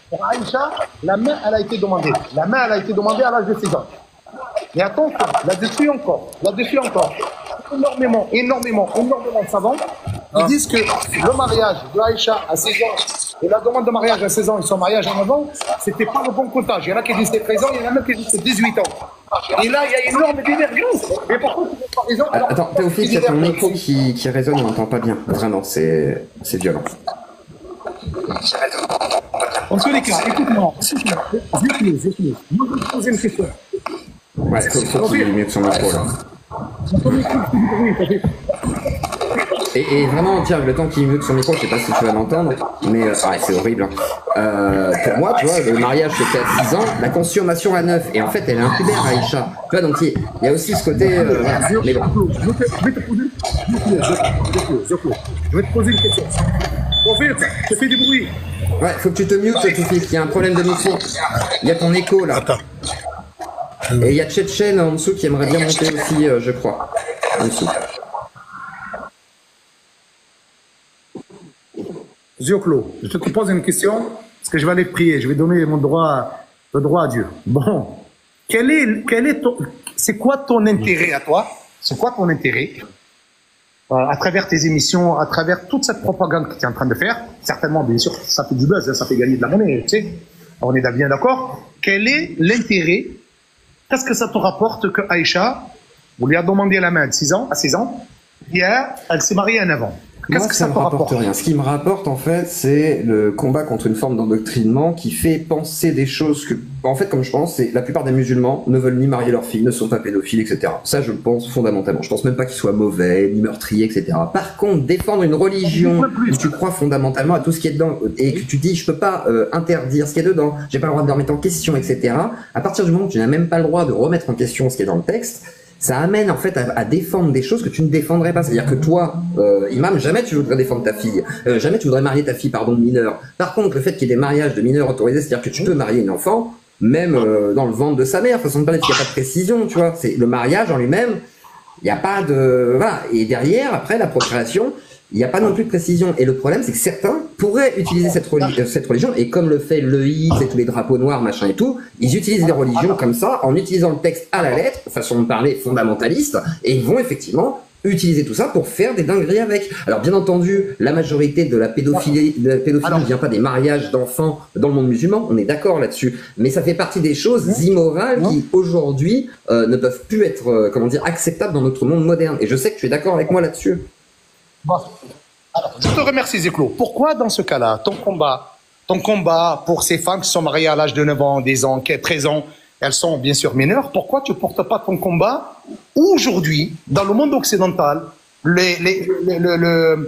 [SPEAKER 6] Pour Aïcha, la main, elle a été demandée. La main, elle a été demandée à l'âge de 6 ans. Mais attention, là-dessus encore, énormément de savants, ils disent que le mariage de Aïcha à 16 ans et la demande de mariage à 16 ans et son mariage à 9 ans, c'était pas le bon comptage. Il y en a qui disent c'est 13 ans, il y en a même qui disent c'est 18 ans. Et là, il y a une énorme divergence. Mais pourquoi tu n'as pas raison?
[SPEAKER 2] Attends, Théophile, c'est ton micro qui résonne, on n'entend pas bien. Vraiment, c'est violent.
[SPEAKER 6] En tous les cas, écoute-moi. Moi, je vais te poser une question.
[SPEAKER 2] Ouais, faut qu'il mute son micro, là. Et vraiment, tiens, le temps qu'il mute son micro, je sais pas si tu vas l'entendre, mais c'est horrible. Pour moi, tu vois, le mariage se fait à 6 ans, la consommation à 9, et en fait, elle est impubère, Aïcha. Tu vois, donc il y a aussi ce côté... voilà. Mais bon.
[SPEAKER 6] Je vais te poser une question. En fait, tu fais du bruit.
[SPEAKER 2] Ouais, faut que tu te mutes, Toufik, il y a un problème de micro. Il y a ton écho, là.
[SPEAKER 1] Attends.
[SPEAKER 2] Et il y a Tchétchène en dessous qui aimerait bien monter aussi, je crois. En dessous.
[SPEAKER 6] Zioclo, je te pose une question, parce que je vais aller prier, je vais donner le droit à Dieu. Bon, c'est quoi ton intérêt à toi? C'est quoi ton intérêt à travers tes émissions, à travers toute cette propagande que tu es en train de faire? Certainement, bien sûr, ça fait du buzz, hein, ça fait gagner de la monnaie, tu sais. On est bien d'accord. Quel est l'intérêt? Qu'est-ce que ça te rapporte que Aïcha, vous lui a demandé la main à 6 ans, hier, elle s'est mariée à 9 ans?
[SPEAKER 2] Moi, ça me rapporte rien. Ce qui me rapporte, en fait, c'est le combat contre une forme d'endoctrinement qui fait penser des choses que, en fait, comme je pense, c'est la plupart des musulmans ne veulent ni marier leurs filles, ne sont pas pédophiles, etc. Ça, je le pense fondamentalement. Je pense même pas qu'ils soient mauvais, ni meurtriers, etc. Par contre, défendre une religion où tu crois fondamentalement à tout ce qui est dedans et que tu dis, je peux pas interdire ce qui est dedans, j'ai pas le droit de le remettre en question, etc. À partir du moment où tu n'as même pas le droit de remettre en question ce qui est dans le texte, ça amène en fait à défendre des choses que tu ne défendrais pas. C'est-à-dire que toi, imam, jamais tu voudrais défendre ta fille, jamais tu voudrais marier ta fille, mineure. Par contre, le fait qu'il y ait des mariages de mineurs autorisés, c'est-à-dire que tu peux marier une enfant, même dans le ventre de sa mère, façon de parler, il n'y a pas de précision, tu vois. C'est le mariage en lui-même, il n'y a pas de... Voilà. Et derrière, après, la procréation, il n'y a pas non plus de précision. Et le problème, c'est que certains pourraient utiliser cette religion, et comme le fait l'EI, c'est tous les drapeaux noirs, machin et tout, ils utilisent les religions comme ça, en utilisant le texte à la lettre, façon de parler fondamentaliste, et ils vont effectivement utiliser tout ça pour faire des dingueries avec. Alors bien entendu, la majorité de la pédophilie ne vient pas des mariages d'enfants dans le monde musulman, on est d'accord là-dessus, mais ça fait partie des choses immorales qui aujourd'hui ne peuvent plus être, acceptables dans notre monde moderne. Et je sais que tu es d'accord avec moi là-dessus.
[SPEAKER 6] Bon. Alors, je te remercie, Zéclo. Pourquoi, dans ce cas-là, ton combat pour ces femmes qui sont mariées à l'âge de 9 ans, 10 ans, 13 ans, elles sont bien sûr mineures, pourquoi tu ne portes pas ton combat aujourd'hui, dans le monde occidental, le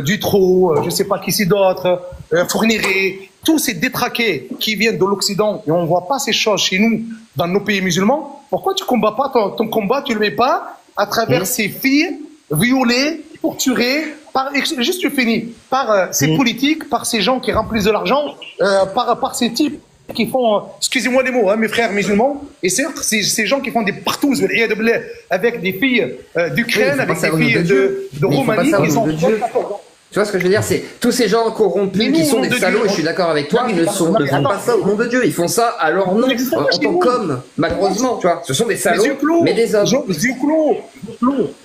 [SPEAKER 6] Dutroux, je ne sais pas qui c'est d'autre, Fourniret, tous ces détraqués qui viennent de l'Occident, et on ne voit pas ces choses chez nous, dans nos pays musulmans, pourquoi tu ne combats pas ton combat, tu ne le mets pas à travers ces filles violées, torturées, juste je finis, par ces politiques, par ces gens qui remplissent de l'argent, par ces types qui font, excusez-moi les mots, hein, mes frères musulmans et sœurs, ces gens qui font des partous avec des filles d'Ukraine, avec des filles de Roumanie, qui sont...
[SPEAKER 2] Tu vois ce que je veux dire, c'est tous ces gens corrompus qui sont des salauds, et je suis d'accord avec toi, ils ne font pas ça au nom de Dieu, ils font ça à leur nom, en tant qu'hommes, malheureusement, tu vois, ce sont des salauds, mais des hommes.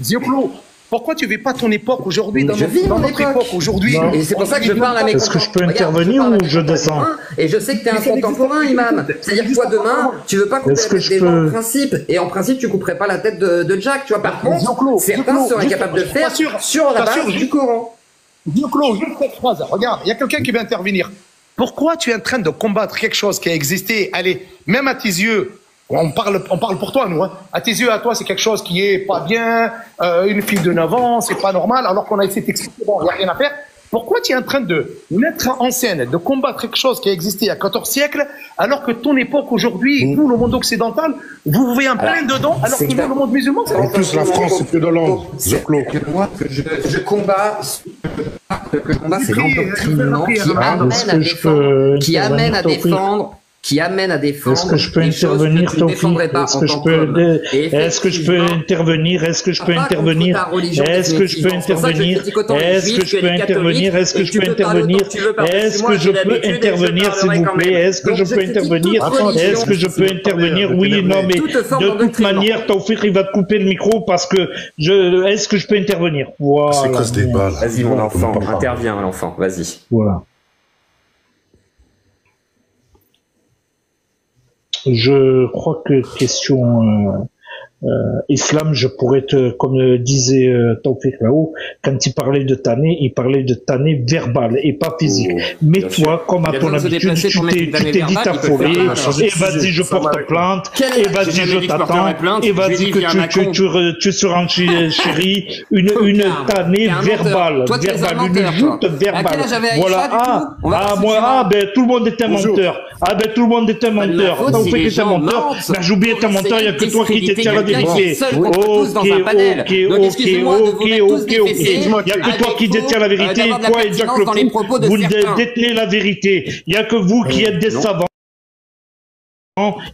[SPEAKER 6] Zioclo, pourquoi tu ne vis pas ton époque aujourd'hui, dans notre époque aujourd'hui?
[SPEAKER 2] Et c'est pour ça que je parle à mes...
[SPEAKER 3] Est-ce que je peux intervenir ou je descends?
[SPEAKER 2] Et je sais que tu es un contemporain, imam. C'est-à-dire que toi, demain, tu veux pas couper la tête des gens en principe. Et en principe, tu couperais pas la tête de Jack, tu vois. Par contre, certains seraient capables de faire sur la base du Coran.
[SPEAKER 6] Zioclo, juste cette phrase. Regarde, il y a quelqu'un qui veut intervenir. Pourquoi tu es en train de combattre quelque chose qui a existé, allez, même à tes yeux, on parle pour toi, nous, hein. À tes yeux, à toi, c'est quelque chose qui est pas bien, une fille de 9 ans, c'est pas normal, alors qu'on a essayé de t'expliquer, bon, il n'y a rien à faire. Pourquoi tu es en train de mettre en scène, de combattre quelque chose qui a existé il y a 14 siècles, alors que ton époque aujourd'hui, nous, le monde occidental, vous vivez en plein dedans, alors que nous, le monde musulman, c'est...
[SPEAKER 1] En plus, la France, c'est que de l'ombre.
[SPEAKER 2] Moi, je combats, c'est l'endoctrinement qui amène à défendre
[SPEAKER 3] Est-ce que je peux intervenir, Taufik? Est-ce que je peux intervenir? Est-ce que je peux intervenir? Est-ce que je peux intervenir? Est-ce que je peux intervenir? Est-ce que je peux intervenir? Est-ce que je peux intervenir, s'il vous plaît? Est-ce que je peux intervenir? Est-ce que je peux intervenir? Oui, non, mais de toute manière, Taufik, il va te couper le micro parce que est-ce que je peux intervenir? Voilà.
[SPEAKER 1] C'est quoi ce débat?
[SPEAKER 2] Vas-y, mon enfant, interviens, l'enfant, vas-y.
[SPEAKER 3] Voilà. Je crois que question Islam, je pourrais comme disait Tawfiq là-haut, quand il parlait de tanné verbal et pas physique. Mais toi, comme à ton habitude, tu t'es dit ta folie, et vas-y, je porte plainte, et vas-y, je t'attends, et vas-y que tu surenchéris une tannée verbale, une joute verbale. Voilà, tout le monde est un menteur. Tout le monde est un menteur. Tawfiq est un menteur. Mahjoubi est un menteur, il n'y a que toi qui détiens la vérité. Ok. Il n'y a que toi qui détiens la vérité, et toi et Jack Le Fou, vous détenez la vérité. Il n'y a que vous qui êtes des savants.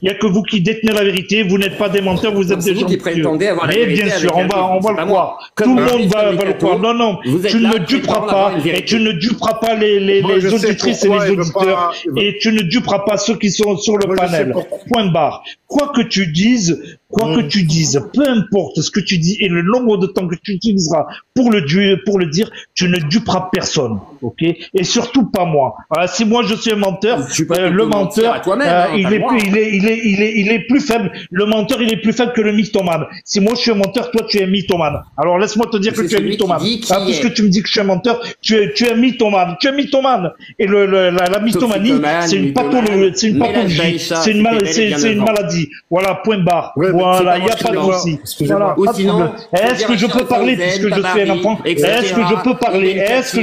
[SPEAKER 3] Il n'y a que vous qui détenez la vérité, vous n'êtes pas des menteurs, vous êtes des gens pieux. Mais bien sûr, on va le croire. Tout le monde va le croire. Non, tu ne duperas pas, et tu ne duperas pas les auditrices et les auditeurs, et tu ne duperas pas ceux qui sont sur le panel. Point barre. Quoi que tu dises, peu importe ce que tu dis et le nombre de temps que tu utiliseras pour le dire, tu ne duperas personne, ok? Et surtout pas moi. Si moi je suis un menteur, le menteur, il est plus faible. Le menteur, il est plus faible que le mythomane. Si moi je suis un menteur, toi tu es un mythomane. Alors laisse-moi te dire que tu es un mythomane. Puisque tu me dis que je suis un menteur, tu es un mythomane. Tu es un mythomane. Et la mythomanie, c'est une pathologie, c'est une maladie. Voilà, point barre. Voilà, il n'y a pas de souci. Voilà, ou sinon, est-ce que je peux parler puisque je suis un enfant? Est-ce que je peux parler? Est-ce que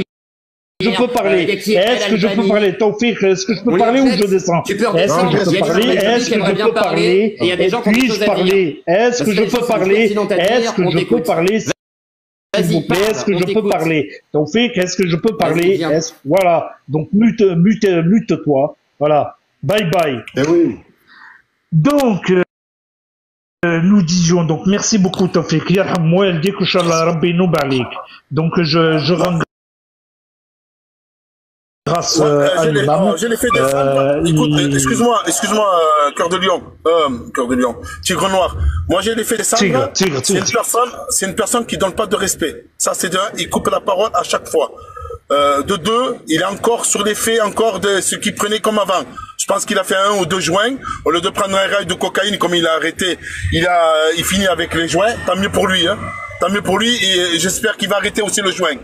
[SPEAKER 3] je peux parler? Est-ce que je peux parler? Tawfiq, est-ce que je peux parler ou je descends? Est-ce que je peux parler? Est-ce que je peux parler? Puis-je parler? Est-ce que je peux parler? Est-ce que je peux parler? S'il vous plaît, est-ce que je peux parler? Tawfiq, est-ce que je peux parler? Voilà. Donc, mute-toi. Voilà. Bye bye.
[SPEAKER 1] Oui.
[SPEAKER 3] Donc, nous disions, donc, merci beaucoup, Tawfiq. Donc, je rends grâce à l'imam.
[SPEAKER 1] Je l'ai fait descendre. Écoute, excuse-moi, Cœur de Lion, Tigre Noir. Moi, je l'ai fait descendre. C'est une personne qui donne pas de respect. Ça, c'est de un, il coupe la parole à chaque fois. De deux, il est encore sur les faits de ce qu'il prenait comme avant. Je pense qu'il a fait 1 ou 2 joints. Au lieu de prendre un rail de cocaïne, comme il a arrêté, il finit avec les joints. Tant mieux pour lui, hein. Tant mieux pour lui, et j'espère qu'il va arrêter aussi le joint.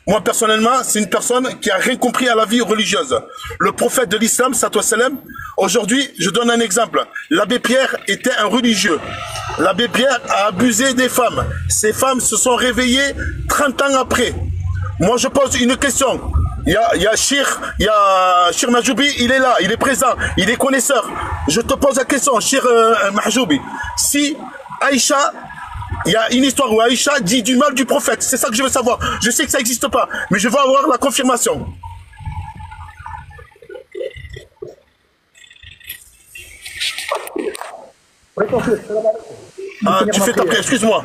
[SPEAKER 1] Moi, personnellement, c'est une personne qui a rien compris à la vie religieuse. Le prophète de l'islam, sallallahu alayhi wa sallam, aujourd'hui, je donne un exemple. L'abbé Pierre était un religieux. L'abbé Pierre a abusé des femmes. Ces femmes se sont réveillées 30 ans après. Moi, je pose une question. Il y a Shir Mahjoubi, il est là, il est présent, il est connaisseur. Je te pose la question, Shir Mahjoubi. Si Aïcha, il y a une histoire où Aïcha dit du mal du prophète, c'est ça que je veux savoir. Je sais que ça n'existe pas, mais je veux avoir la confirmation. Tu fais ta prière, excuse-moi.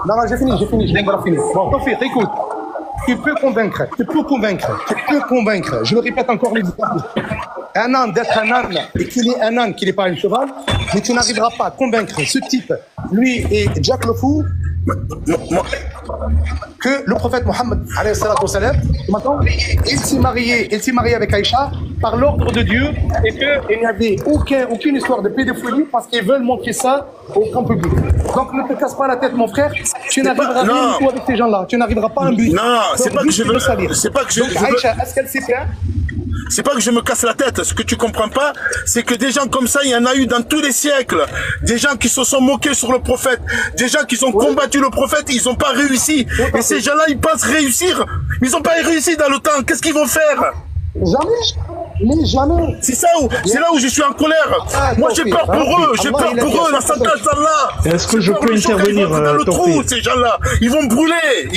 [SPEAKER 6] Non, j'ai fini, je viens de finir. Bon, Tawfiq, écoute. Tu peux convaincre. Je le répète encore une fois. Un âne d'être un âne et qu'il est un âne, qu'il n'est pas un cheval, mais tu n'arriveras pas à convaincre ce type, lui et Jack Le Fou, que le prophète Mohammed, tu m'entends, il s'est marié avec Aïcha par l'ordre de Dieu et qu'il n'y avait aucune histoire de pédophilie parce qu'ils veulent montrer ça au grand public. Donc ne te casse pas la tête, mon frère, tu n'arriveras rien du tout avec ces gens-là, tu n'arriveras pas à un but.
[SPEAKER 1] Non, c'est pas que je veux. C'est pas que je veux.
[SPEAKER 6] Aïcha, est-ce qu'elle s'est plainte?
[SPEAKER 1] C'est pas que je me casse la tête. Ce que tu comprends pas, c'est que des gens comme ça, il y en a eu dans tous les siècles. Des gens qui se sont moqués sur le prophète. Des gens qui ont combattu le prophète, ils n'ont pas réussi. Et ces gens-là, ils pensent réussir. Mais ils n'ont pas réussi dans le temps. Qu'est-ce qu'ils vont faire?
[SPEAKER 6] Jamais.
[SPEAKER 1] C'est là où je suis en colère. Moi, j'ai peur pour eux. J'ai peur pour eux. La saccade, là.
[SPEAKER 3] Est-ce que je peux intervenir
[SPEAKER 1] dans le trou, ces gens-là. Ils vont brûler.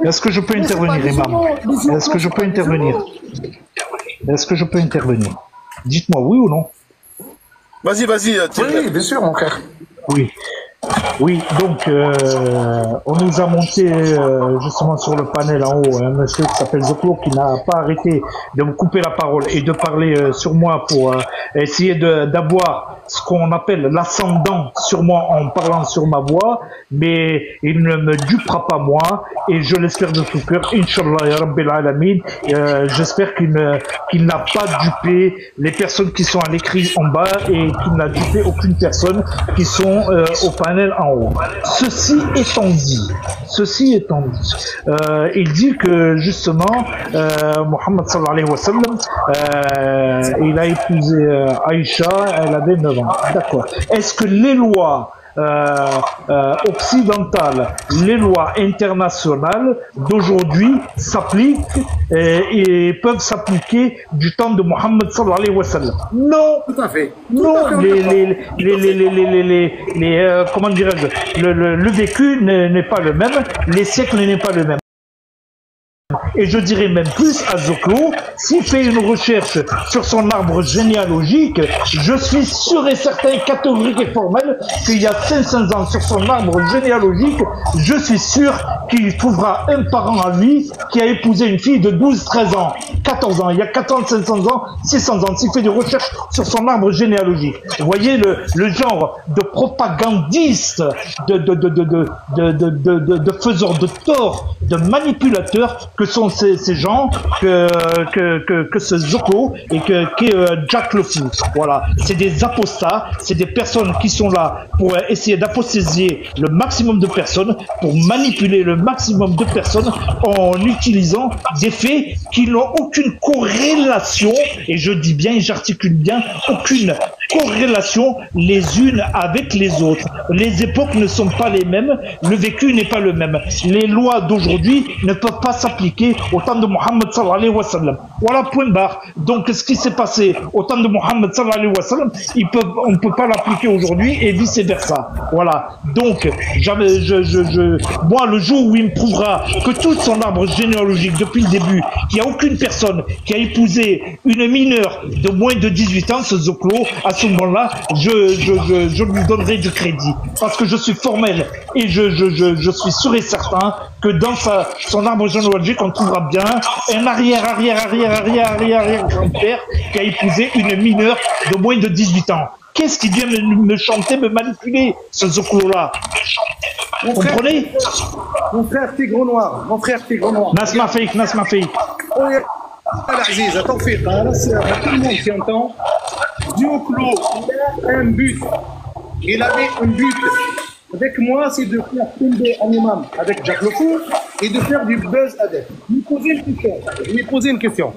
[SPEAKER 3] Est-ce que je peux intervenir, Imam? Est-ce que je peux intervenir? Dites-moi oui ou non?
[SPEAKER 1] Vas-y.
[SPEAKER 6] Oui, bien sûr, mon frère.
[SPEAKER 3] Oui. Oui, donc on nous a monté justement sur le panel en haut un monsieur qui s'appelle Zoklo qui n'a pas arrêté de me couper la parole et de parler sur moi pour essayer d'avoir ce qu'on appelle l'ascendant sur moi en parlant sur ma voix, mais il ne me dupera pas moi et je l'espère de tout cœur, Inch'Allah ya Rabbil Alamin. J'espère qu'il n'a pas dupé les personnes qui sont à l'écrit en bas et qu'il n'a dupé aucune personne qui sont au panel en haut. Ceci étant dit, il dit que justement Mohammed sallallahu alayhi wa sallam il a épousé Aïcha, elle avait 9 ans. D'accord. Est-ce que les lois occidentales, les lois internationales d'aujourd'hui s'appliquent et peuvent s'appliquer du temps de Mohammed sallallahu alayhi wa sallam? Non,
[SPEAKER 6] tout à fait.
[SPEAKER 3] Non, comment dirais-je, le vécu n'est pas le même, les siècles n'est pas le même. Et je dirais même plus à Zoklo, s'il fait une recherche sur son arbre généalogique, je suis sûr et certain, catégorique et formel, qu'il y a 500 ans sur son arbre généalogique, je suis sûr qu'il trouvera un parent à lui qui a épousé une fille de 12, 13 ans, 14 ans, il y a 4 ans, 500 ans, 600 ans, s'il fait des recherches sur son arbre généalogique. Vous voyez le genre de propagandiste, de faiseurs de tort, de manipulateurs que sont ces gens, que ce Zoklo et que Jack le Fou. Voilà, c'est des apostats, c'est des personnes qui sont là pour essayer d'apostasier le maximum de personnes, pour manipuler le maximum de personnes en utilisant des faits qui n'ont aucune corrélation, et je dis bien et j'articule bien, aucune corrélation les unes avec les autres. Les époques ne sont pas les mêmes, le vécu n'est pas le même. Les lois d'aujourd'hui ne peuvent pas s'appliquer au temps de Mohammed sallallahu alayhi wa sallam. Voilà, point barre. Donc ce qui s'est passé au temps de Mohammed sallallahu alayhi wa sallam, on ne peut pas l'appliquer aujourd'hui et vice versa. Voilà. Donc moi, le jour où il me prouvera que tout son arbre généalogique depuis le début, qu'il n'y a aucune personne qui a épousé une mineure de moins de 18 ans, ce Zoklo, à ce moment-là, je lui donnerai du crédit. Parce que je suis formel et je suis sûr et certain que dans son arbre généalogique, on trouvera bien un arrière-grand-père qui a épousé une mineure de moins de 18 ans. Qu'est-ce qui vient me chanter, me manipuler, ce Zoklo-là? Vous comprenez?
[SPEAKER 6] Mon frère Tigre Noir,
[SPEAKER 3] Nasma Fake.
[SPEAKER 6] Aziz, attends, tout le monde qui entend. Zoklo, il a un but. Il avait un but. Avec moi, c'est de faire tomber un imam avec Jack le Fou et de faire du buzz avec. Je lui poser une question.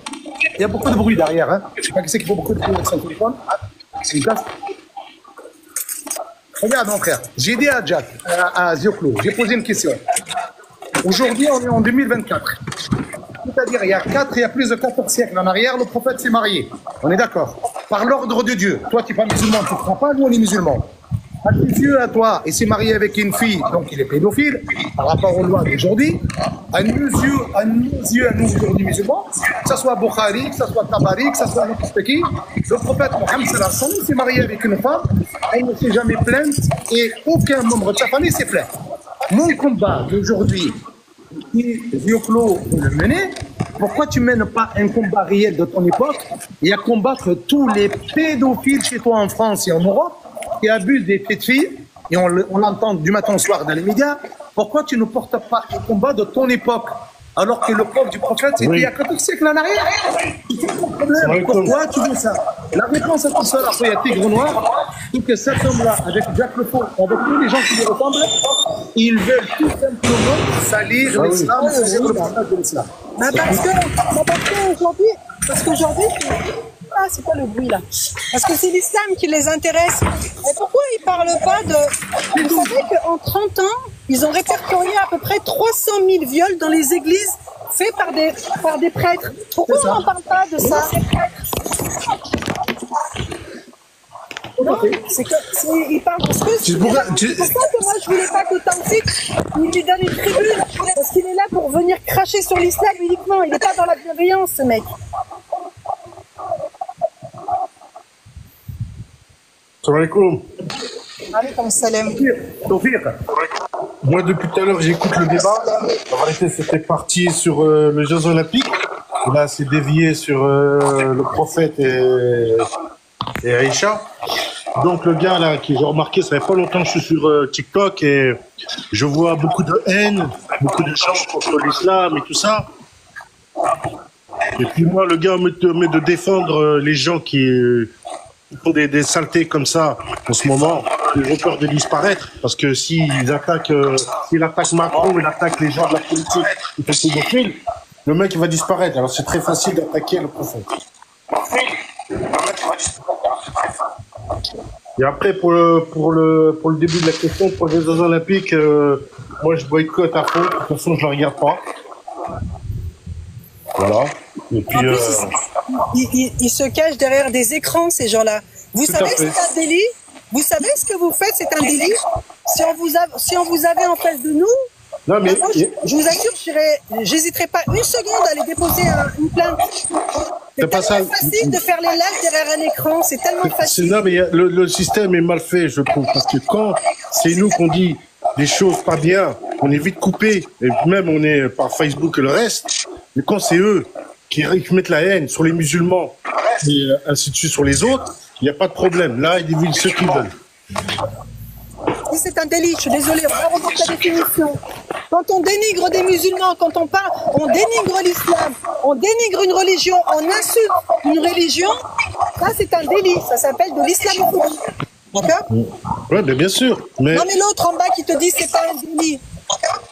[SPEAKER 6] Il y a beaucoup de bruit derrière. Hein. Je ne sais pas qui c'est qu'il faut beaucoup de bruit avec son téléphone. C'est une casse. Regarde, mon frère. J'ai dit à Jack, à Zoklo, j'ai posé une question. Aujourd'hui, on est en 2024. C'est-à-dire, il y a plus de 14 siècles en arrière, le prophète s'est marié. On est d'accord? Par l'ordre de Dieu. Toi, tu n'es pas musulman, tu ne crois pas, nous, on est musulmans. À tes yeux, à toi, et s'est marié avec une fille, donc il est pédophile, par rapport aux lois d'aujourd'hui. À nos yeux, à nous aujourd'hui musulmans, que ce soit Bukhari, que ce soit Tabari, que ce soit n'importe qui, le prophète Mohammed sallallahu alayhi wa sallam s'est marié avec une femme, elle ne s'est jamais plainte, et aucun membre de sa famille s'est plaint. Mon combat d'aujourd'hui, si Zoklo veut le mener, pourquoi tu ne mènes pas un combat réel de ton époque et à combattre tous les pédophiles chez toi en France et en Europe qui abusent des petites filles, et on l'entend du matin au soir dans les médias? Pourquoi tu ne portes pas un combat de ton époque alors que le prof du prophète c'était il y a 14 siècles en arrière? Pourquoi tu veux ça? La réponse à tout ça, après il y a Tigre Noir, c'est que cet homme-là, avec Jack le Fou, avec tous les gens qui lui ressemblent, ils veulent tout simplement salir l'islam, salir le prophète de l'islam.
[SPEAKER 4] Parce qu'aujourd'hui, c'est quoi le bruit là? Parce que c'est l'islam qui les intéresse. Et pourquoi ils ne parlent pas de... Vous savez qu'en 30 ans, ils ont répertorié à peu près 300 000 viols dans les églises faits par des prêtres. Pourquoi on n'en parle pas de ça? Non, c'est qu'ils parlent parce que c'est pour ça que moi je voulais pas que Taoufik il lui donne une tribune, parce qu'il est là pour venir cracher sur l'islam uniquement, il n'est pas dans la bienveillance ce mec.
[SPEAKER 1] Salam alaikum.
[SPEAKER 4] Alaykoum salam.
[SPEAKER 6] Taufir.
[SPEAKER 5] Moi, depuis tout à l'heure, j'écoute le débat. En réalité, c'était parti sur les Jeux Olympiques. Là, c'est dévié sur le prophète et Aïcha. Donc, le gars, là, qui j'ai remarqué, ça fait pas longtemps que je suis sur TikTok et je vois beaucoup de haine, beaucoup de gens contre l'islam et tout ça. Et puis moi, le gars me de défendre les gens qui font des saletés comme ça en ce moment. Ils ont peur de disparaître parce que s'il attaque Macron, il attaque les gens de la politique, il fait pédophile, le mec il va disparaître. Alors c'est très facile d'attaquer le prophète. Et après pour le début de la question pour les Jeux Olympiques, moi je boycotte à fond. De toute façon je ne regarde pas. Voilà. Et puis,
[SPEAKER 4] En plus, ils se cachent derrière des écrans, ces gens-là. Vous savez que c'est un délit? Vous savez ce que vous faites, c'est un délit? Si on vous avait en face de nous,
[SPEAKER 5] non, mais,
[SPEAKER 4] moi, je vous assure, j'hésiterai pas une seconde à aller déposer une plainte. C'est tellement facile de faire les lives derrière un écran, c'est tellement facile.
[SPEAKER 5] Non, mais le système est mal fait, je trouve, parce que quand c'est nous qu'on dit des choses pas bien, on est vite coupé, et même on est par Facebook et le reste, mais quand c'est eux qui mettent la haine sur les musulmans et ainsi de suite sur les autres, il n'y a pas de problème. Là, ils divulguent ce qu'ils veulent.
[SPEAKER 4] Oui, c'est un délit, je suis désolée, on va revoir ta définition. Quand on dénigre des musulmans, quand on parle, on dénigre l'islam, on dénigre une religion, on insulte une religion, ça c'est un délit, ça s'appelle de l'islamophobie. D'accord?
[SPEAKER 5] Oui, bien sûr. Mais...
[SPEAKER 4] Non mais l'autre en bas qui te dit c'est pas un délit,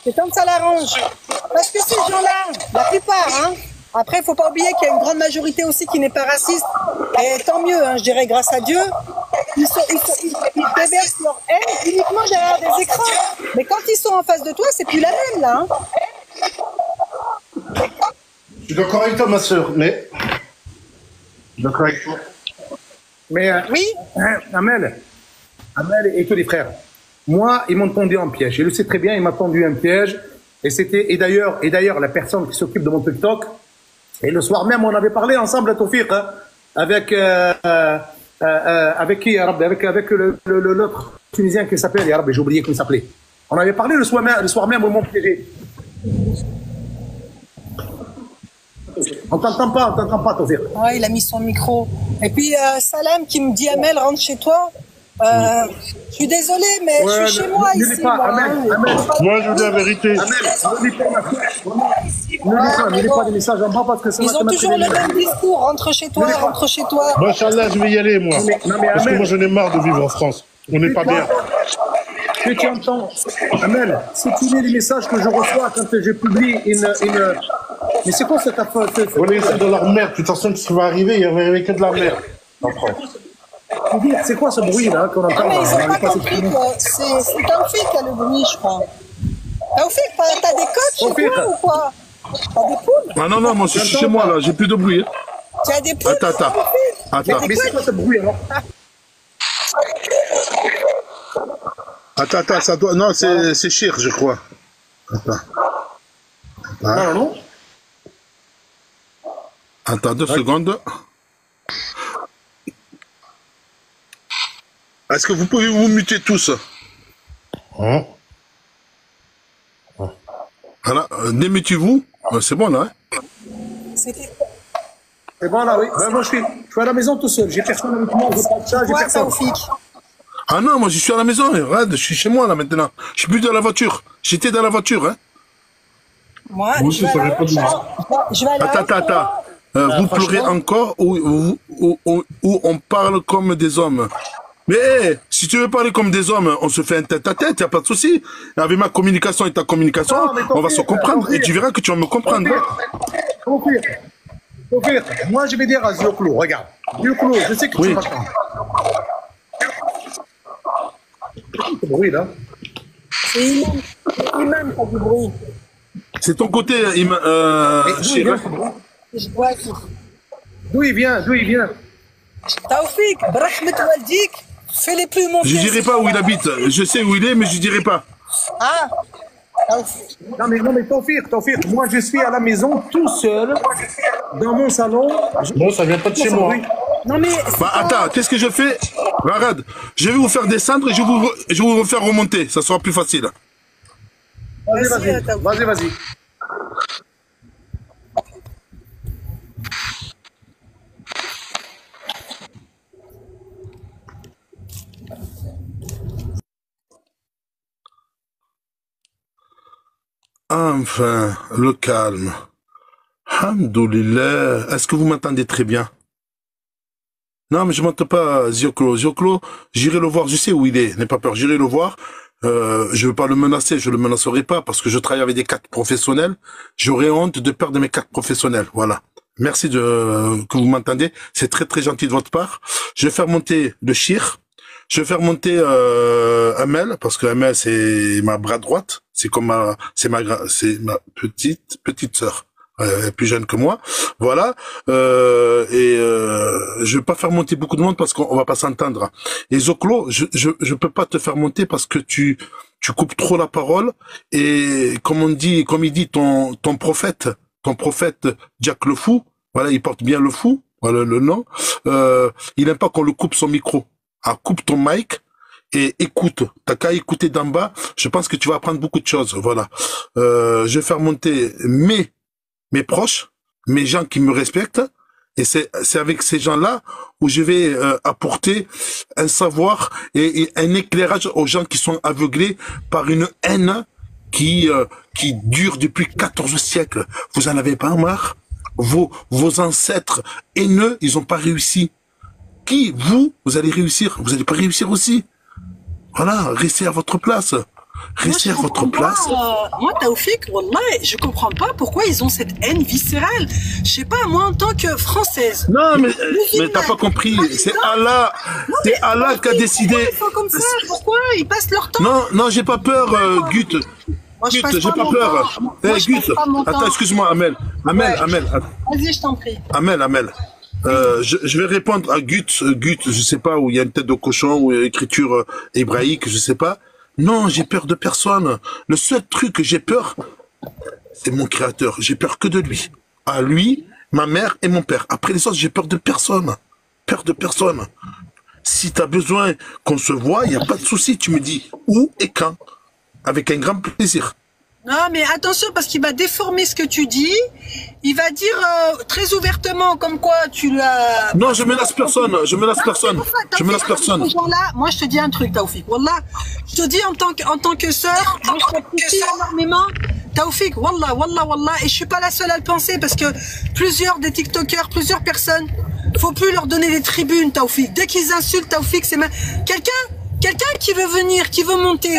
[SPEAKER 4] c'est comme ça l'arrange. Parce que ces gens-là, la plupart, hein, après il faut pas oublier qu'il y a une grande majorité aussi qui n'est pas raciste, et tant mieux, hein, je dirais grâce à Dieu, ils déversent leur haine uniquement derrière des écrans. Mais quand ils sont en face de toi, c'est plus la même là. Hein.
[SPEAKER 5] Je suis d'accord avec toi, ma soeur, mais... Je suis d'accord avec toi.
[SPEAKER 6] Mais,
[SPEAKER 4] oui.
[SPEAKER 6] Amel et tous les frères, moi, ils m'ont tendu un piège. Je le sais très bien, ils m'ont tendu un piège. Et d'ailleurs, la personne qui s'occupe de mon TikTok, et le soir même, on avait parlé ensemble à Taufir, hein, avec qui, avec l'autre Tunisien qui s'appelle, j'ai oublié comment il s'appelait. On avait parlé le soir même au Mont-Piégé. On t'entend pas, Taufir.
[SPEAKER 4] Ouais, il a mis son micro. Et puis, Salam qui me dit, Amel, rentre chez toi. Je suis désolé, mais je suis chez moi ici.
[SPEAKER 5] Moi, je dis la vérité.
[SPEAKER 6] Ne lis pas des messages en bas parce que ça
[SPEAKER 4] ils ont toujours le même discours. Rentre chez toi, rentre chez toi.
[SPEAKER 5] Machallah, je vais y aller, moi. Parce que moi, j'en ai marre de vivre en France. On n'est pas bien.
[SPEAKER 6] Que tu entends, Amel, si tu lis les messages que je reçois quand je publie une... Mais c'est quoi cette affaire?
[SPEAKER 5] On est dans la merde. De toute façon, ce qui va arriver, il y avait que de la merde en France.
[SPEAKER 6] C'est quoi ce bruit là qu'on entend?
[SPEAKER 4] Mais ils ont pas compris que c'est Taufik qui a le bruit, je crois. Taufik, t'as des coques chez toi ou quoi? T'as des poules?
[SPEAKER 1] Ah non, moi je suis chez moi là, j'ai plus de bruit.
[SPEAKER 4] Tu as des poules?
[SPEAKER 1] Attends.
[SPEAKER 6] Mais c'est quoi ce bruit alors?
[SPEAKER 1] Attends, ça doit... Non, c'est Chir, je crois. Attends.
[SPEAKER 6] Non.
[SPEAKER 1] Attends 2 secondes. Est-ce que vous pouvez vous muter tous? Voilà, démutez-vous. C'est bon là, hein?
[SPEAKER 6] C'est bon là, oui. Ben, moi je suis à la maison tout seul. J'ai personne avec moi, je pas de chat, j'ai personne.
[SPEAKER 1] Ah non, moi je suis à la maison. Regarde, je suis chez moi là maintenant. Je suis plus dans la voiture. J'étais dans la voiture, hein.
[SPEAKER 4] Moi je vais aller.
[SPEAKER 1] Attends. Vous pleurez encore ou on parle comme des hommes? Mais si tu veux parler comme des hommes, on se fait un tête-à-tête, il n'y a pas de souci. Avec ma communication et ta communication, on va se comprendre et tu verras que tu vas me comprendre.
[SPEAKER 6] Taufir, moi je vais dire à Zioclo, regarde. Zioclo, je sais que tu m'entends. C'est bruit là.
[SPEAKER 4] C'est Imam qui a du bruit.
[SPEAKER 1] C'est ton côté,
[SPEAKER 6] D'où il vient?
[SPEAKER 4] Taufik, Brahmet Waldik, fais-les plus mon
[SPEAKER 1] Je dirai pas où il habite. Je sais où il est, mais je dirai pas.
[SPEAKER 4] Ah.
[SPEAKER 6] Non mais Taufir, moi je suis à la maison tout seul, dans mon salon.
[SPEAKER 5] Bon, ça vient pas de chez moi.
[SPEAKER 4] Non mais...
[SPEAKER 1] Bah attends, qu'est-ce que je fais? Regarde, je vais vous faire descendre et je vais vous faire remonter. Ça sera plus facile.
[SPEAKER 6] Vas-y.
[SPEAKER 1] Enfin, le calme. Alhamdoulilah. Est-ce que vous m'entendez très bien? Non, mais je m'entends pas, Zioclo. Zioclo, j'irai le voir. Je sais où il est. N'aie pas peur. J'irai le voir. Je veux pas le menacer. Je le menacerai pas parce que je travaille avec des cadres professionnels. J'aurais honte de perdre mes cadres professionnels. Voilà. Merci que vous m'entendez. C'est très, très gentil de votre part. Je vais faire monter le Chir. Je vais faire monter Amel parce que Amel c'est ma bras droite, c'est ma petite sœur, plus jeune que moi, voilà. Je vais pas faire monter beaucoup de monde parce qu'on va pas s'entendre. Et Zoclo, je peux pas te faire monter parce que tu coupes trop la parole et comme il dit ton prophète Jack le Fou, voilà, il porte bien le fou, voilà le nom. Il aime pas qu'on le coupe son micro. Ah, coupe ton mic et écoute. T'as qu'à écouter d'en bas. Je pense que tu vas apprendre beaucoup de choses. Voilà. Je vais faire monter mes proches, mes gens qui me respectent. Et c'est avec ces gens-là où je vais apporter un savoir et un éclairage aux gens qui sont aveuglés par une haine qui dure depuis 14 siècles. Vous en avez pas marre? Vos ancêtres haineux, ils ont pas réussi. Vous allez réussir. Vous allez pas réussir aussi. Voilà, restez à votre place. Restez à votre place.
[SPEAKER 4] Moi, Taoufik, wallah, je comprends pas pourquoi ils ont cette haine viscérale. Je sais pas, moi, en tant que Française.
[SPEAKER 1] Non, mais t'as pas compris. C'est Allah. C'est Allah qui a décidé.
[SPEAKER 4] Ils font comme ça. Pourquoi ils passent leur temps?
[SPEAKER 1] Non, j'ai pas peur, Gut. Gut, j'ai pas peur. Gut. Attends, excuse-moi, Amel.
[SPEAKER 4] Vas-y, je t'en prie.
[SPEAKER 1] Amel. Je vais répondre à Gut, je sais pas, où il y a une tête de cochon, ou écriture hébraïque, je sais pas. Non, j'ai peur de personne. Le seul truc que j'ai peur, c'est mon créateur. J'ai peur que de lui. À lui, ma mère et mon père. Après les autres, j'ai peur de personne. Peur de personne. Si t'as besoin qu'on se voit, il n'y a pas de souci. Tu me dis où et quand. Avec un grand plaisir.
[SPEAKER 4] Non, mais attention, parce qu'il va déformer ce que tu dis. Il va dire très ouvertement comme quoi tu l'as...
[SPEAKER 1] Non, je menace personne. Je menace personne. Je menace personne.
[SPEAKER 4] Là, moi, je te dis un truc, Taoufik. Wallah, je te dis en tant que sœur, moi, je t'apprécie énormément. Taoufik, wallah. Et je suis pas la seule à le penser parce que plusieurs des TikTokers, plusieurs personnes, faut plus leur donner des tribunes, Taoufik. Dès qu'ils insultent Taoufik, c'est même... Quelqu'un qui veut venir, qui veut monter,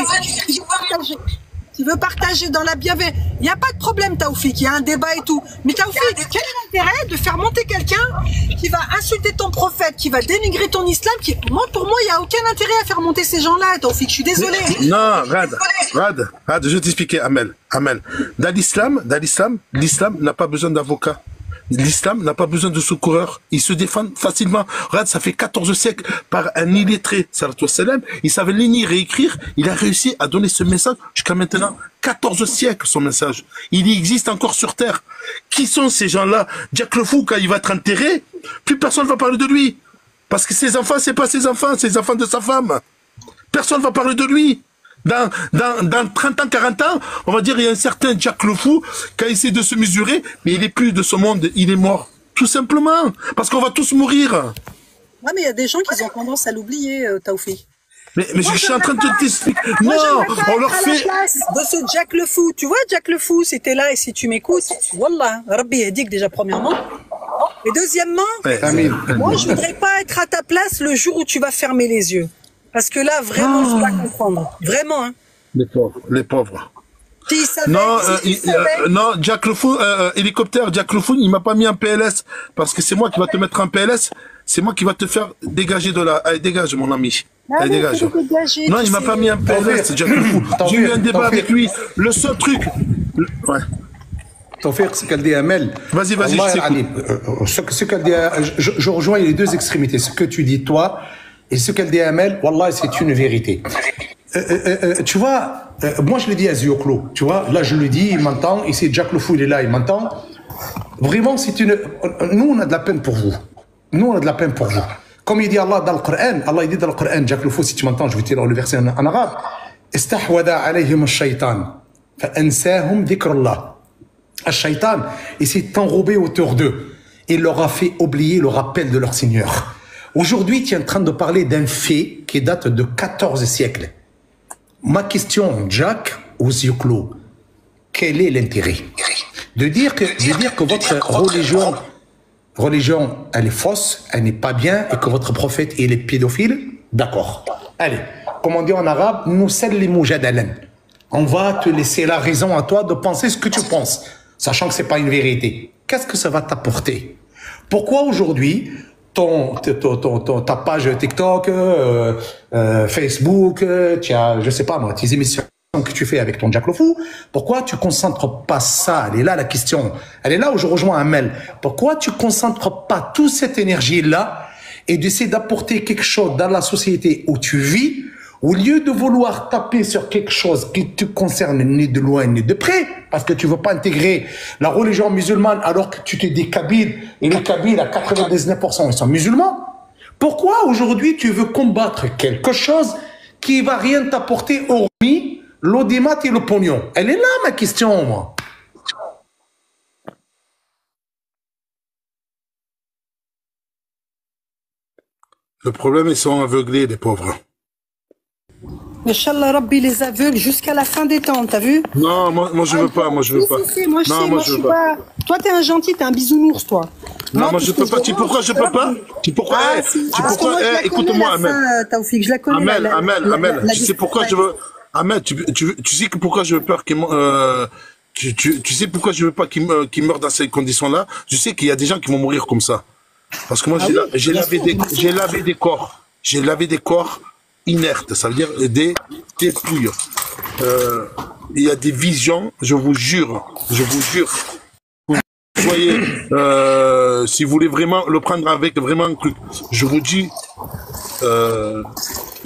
[SPEAKER 4] qui veut partager dans la bienveillance. Il n'y a pas de problème, Taoufik, il y a un débat et tout. Mais Taoufik, quel est l'intérêt de faire monter quelqu'un qui va insulter ton prophète, qui va dénigrer ton islam pour moi, il n'y a aucun intérêt à faire monter ces gens-là, Taoufik, je suis désolé.
[SPEAKER 1] Non, Rad, je vais t'expliquer, Amel. Dans l'islam, l'islam n'a pas besoin d'avocat. L'islam n'a pas besoin de secoureurs. Ils se défendent facilement. Regarde, ça fait 14 siècles par un illettré, salatu wassalam. Il savait lire et écrire. Il a réussi à donner ce message jusqu'à maintenant. 14 siècles, son message. Il existe encore sur Terre. Qui sont ces gens-là? Jack le Fou, quand il va être enterré, plus personne ne va parler de lui. Parce que ses enfants, c'est pas ses enfants, c'est les enfants de sa femme. Personne ne va parler de lui. Dans 30 ans, 40 ans, on va dire, il y a un certain Jack le Fou qui a essayé de se mesurer, mais il est plus de ce monde, il est mort. Tout simplement. Parce qu'on va tous mourir.
[SPEAKER 4] Ouais, mais il y a des gens qui ont tendance à l'oublier, Taoufik.
[SPEAKER 1] Mais je suis en train de t'expliquer. Non, on leur fait...
[SPEAKER 4] De ce Jack le Fou. Tu vois, Jack le Fou, si t'es là et si tu m'écoutes, Wallah, Rabbi Yadik déjà premièrement. Et deuxièmement, moi je voudrais pas être à ta place le jour où tu vas fermer les yeux. Parce que là, vraiment, je dois comprendre. Vraiment, hein.
[SPEAKER 1] Les pauvres.
[SPEAKER 4] Savait,
[SPEAKER 1] non, Jack le Fou, hélicoptère, Jack le Fou, il m'a pas mis en PLS. Parce que c'est moi qui va te mettre en PLS. C'est moi qui va te faire dégager de là. Allez, dégage, mon ami. Allez, dégage. Non, il m'a pas mis en PLS, Jack le Fou. J'ai eu un débat avec lui. Le seul truc... Ouais.
[SPEAKER 6] Taoufik, ce qu'elle dit Amel.
[SPEAKER 1] Vas-y,
[SPEAKER 6] ce qu'elle dit, je rejoins les deux extrémités. Ce que tu dis, toi, et ce qu'elle dit Amel, wallah, c'est une vérité. Tu vois, moi je le dis à Zioclo, tu vois, là je le dis, il m'entend, ici Jack le Fou, il est là, il m'entend. Vraiment, nous on a de la peine pour vous. nous on a de la peine pour vous. Comme il dit Allah dans le Coran, Allah il dit dans le Coran, Jack Lefou, si tu m'entends, je vais te lire le verset en arabe. Istahwada alayhim ash-shaytan, fa'ansahum dhikrullah. Ash-shaytan, il s'est enrobé autour d'eux. Il leur a fait oublier le rappel de leur Seigneur. Aujourd'hui, tu es en train de parler d'un fait qui date de 14 siècles. Ma question, Jack ou Zioclo, quel est l'intérêt de dire que votre religion, elle est fausse, elle n'est pas bien, et que votre prophète, il est pédophile? D'accord. Allez, comme on dit en arabe, nous sallimu jadalan. On va te laisser la raison à toi de penser ce que tu penses, sachant que c'est pas une vérité. Qu'est-ce que ça va t'apporter? Pourquoi aujourd'hui, ta page TikTok, Facebook, tu as, je sais pas moi, tes émissions que tu fais avec ton Jack Lefou, pourquoi tu concentres pas ça? Elle est là la question. Elle est là où je rejoins Amel. Pourquoi tu concentres pas toute cette énergie-là et d'essayer d'apporter quelque chose dans la société où tu vis, au lieu de vouloir taper sur quelque chose qui te concerne ni de loin ni de près, parce que tu veux pas intégrer la religion musulmane alors que tu te dis Kabyle, et les Kabyles à 99% ils sont musulmans. Pourquoi aujourd'hui tu veux combattre quelque chose qui va rien t'apporter hormis l'audimat et le pognon? Elle est là ma question, moi.
[SPEAKER 1] Le problème, ils sont aveuglés, les pauvres.
[SPEAKER 4] Inch'Allah Rabbi les aveugle jusqu'à la fin des temps, t'as vu?
[SPEAKER 1] Non, moi je veux pas, moi je veux pas.
[SPEAKER 4] Moi je sais, moi je suis pas. Toi t'es un gentil, t'es un bisounours, toi.
[SPEAKER 1] Non, moi je peux pas. Tu pourquoi je peux pas? Tu pourquoi? Écoute-moi, Amel.
[SPEAKER 4] Taoufik, je la connais.
[SPEAKER 1] Amel, tu sais pourquoi je veux? Amel, tu sais que pourquoi je veux peur qu'il tu sais pourquoi je veux pas qu'il meure dans ces conditions-là? Je sais qu'il y a des gens qui vont mourir comme ça. Parce que moi j'ai lavé des corps. J'ai lavé des corps inertes, ça veut dire des dépouilles. Il y a des visions, je vous jure. Vous voyez, si vous voulez vraiment le prendre avec vraiment un truc, je vous dis,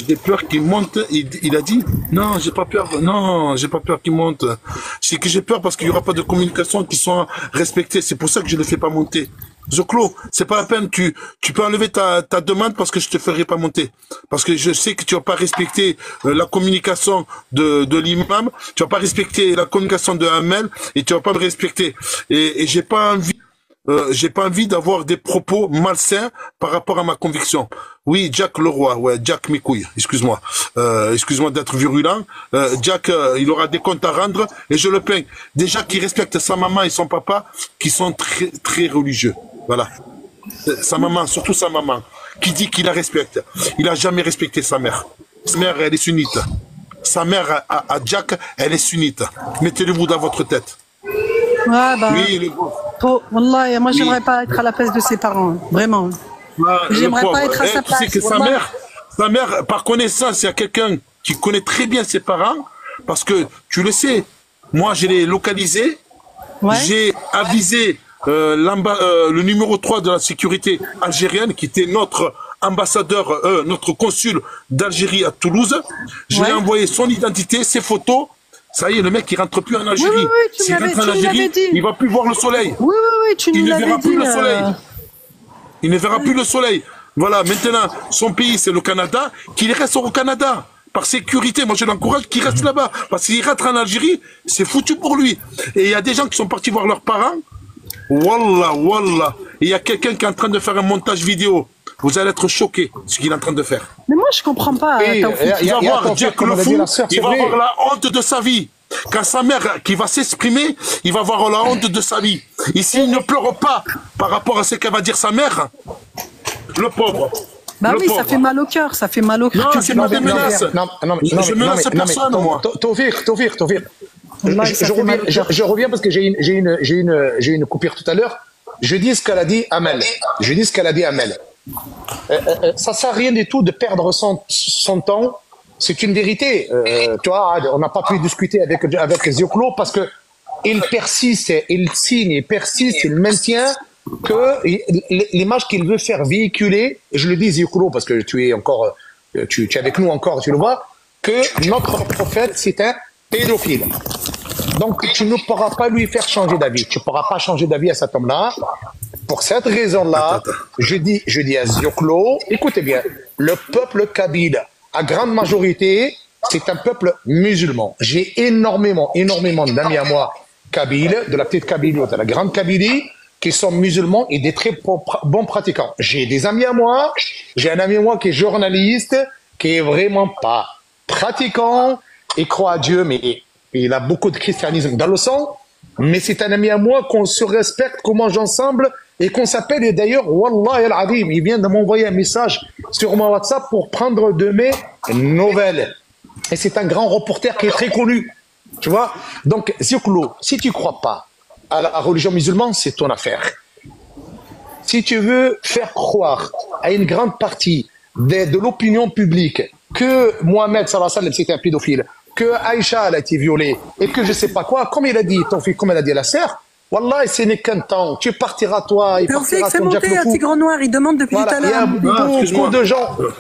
[SPEAKER 1] des peurs qui montent. Il a dit non, j'ai pas peur. Non, j'ai pas peur qu'il monte. C'est que j'ai peur parce qu'il y aura pas de communication qui soit respectée. C'est pour ça que je ne le fais pas monter. Zoclo, c'est pas la peine. Tu peux enlever ta demande parce que je te ferai pas monter. Parce que je sais que tu vas pas respecter la communication de l'imam. Tu vas pas respecter la communication de Amel et tu vas pas me respecter. Et j'ai pas envie d'avoir des propos malsains par rapport à ma conviction. Oui, Jack Leroy, ouais, Jack mes couilles, excuse-moi. Excuse-moi d'être virulent. Jack, il aura des comptes à rendre et je le plains. Déjà qu'il respecte sa maman et son papa, qui sont très, très religieux. Voilà. Sa maman, surtout sa maman, qui dit qu'il la respecte. Il a jamais respecté sa mère. Sa mère, elle est sunnite. Sa mère, à Jack, elle est sunnite. Mettez-le-vous dans votre tête.
[SPEAKER 4] Ouais, bah, oui, Wallah, moi j'aimerais pas être à la place de ses parents, vraiment. J'aimerais pas être à sa place.
[SPEAKER 1] Tu sais que sa mère, par connaissance, il y a quelqu'un qui connaît très bien ses parents, parce que tu le sais, moi je l'ai localisé, j'ai avisé le numéro 3 de la sécurité algérienne, qui était notre ambassadeur, notre consul d'Algérie à Toulouse. Je lui ai envoyé son identité, ses photos. Ça y est, le mec, il rentre plus en Algérie. S'il rentre en Algérie, il va plus voir le soleil.
[SPEAKER 4] Oui, tu nous l'avais dit.
[SPEAKER 1] Il ne verra plus le soleil. Il ne verra plus le soleil. Voilà, maintenant, son pays, c'est le Canada. Qu'il reste au Canada. Par sécurité, moi, je l'encourage qu'il reste là-bas. Parce qu'il rentre en Algérie, c'est foutu pour lui. Et il y a des gens qui sont partis voir leurs parents. Wallah. Et il y a quelqu'un qui est en train de faire un montage vidéo. Vous allez être choqués de ce qu'il est en train de faire.
[SPEAKER 4] Mais moi, je comprends pas.
[SPEAKER 1] Il va voir Jack le fou, il va avoir la honte de sa vie. Quand sa mère qui va s'exprimer, il va avoir la honte de sa vie. Et s'il ne pleure pas par rapport à ce qu'elle va dire sa mère, le pauvre.
[SPEAKER 4] Bah oui, ça fait mal au cœur, ça fait mal au cœur.
[SPEAKER 1] Non, c'est pas des menaces. Je menace personne, moi.
[SPEAKER 6] Taoufik. Je reviens parce que j'ai une coupure tout à l'heure. Je dis ce qu'elle a dit Amel. Ça sert à rien du tout de perdre son temps. C'est une vérité. Tu vois, on n'a pas pu discuter avec Zioclo parce que il persiste, il signe, il persiste, il maintient que l'image qu'il veut faire véhiculer, je le dis Zioclo parce que tu es avec nous encore, tu le vois, que notre prophète c'est un pédophile. Donc tu ne pourras pas lui faire changer d'avis. Tu ne pourras pas changer d'avis à cet homme-là. Pour cette raison-là, je dis à Zioklo, écoutez bien, le peuple kabyle, à grande majorité, c'est un peuple musulman. J'ai énormément d'amis à moi kabyles, de la petite Kabylie ou de la grande Kabylie, qui sont musulmans et des très bons pratiquants. J'ai des amis à moi, j'ai un ami à moi qui est journaliste, qui est vraiment pas pratiquant, et croit à Dieu, mais il a beaucoup de christianisme dans le sang, mais c'est un ami à moi qu'on se respecte, qu'on mange ensemble, et qu'on s'appelle, et d'ailleurs, Wallah al-Adim, il vient de m'envoyer un message sur mon WhatsApp pour prendre de mes nouvelles. Et c'est un grand reporter qui est très connu. Tu vois? Donc, Zioklo, si tu crois pas à la religion musulmane, c'est ton affaire. Si tu veux faire croire à une grande partie de l'opinion publique que Mohamed sallallahu alayhi wa sallam c'était un pédophile, que Aïcha elle a été violée, et que je sais pas quoi, comme il a dit, ton fils, comme elle a dit à la sœur, Wallah, ce n'est qu'un temps. Tu partiras, toi, et partira ton Jack
[SPEAKER 4] monter un Tigre Noir, il demande depuis tout à l'heure.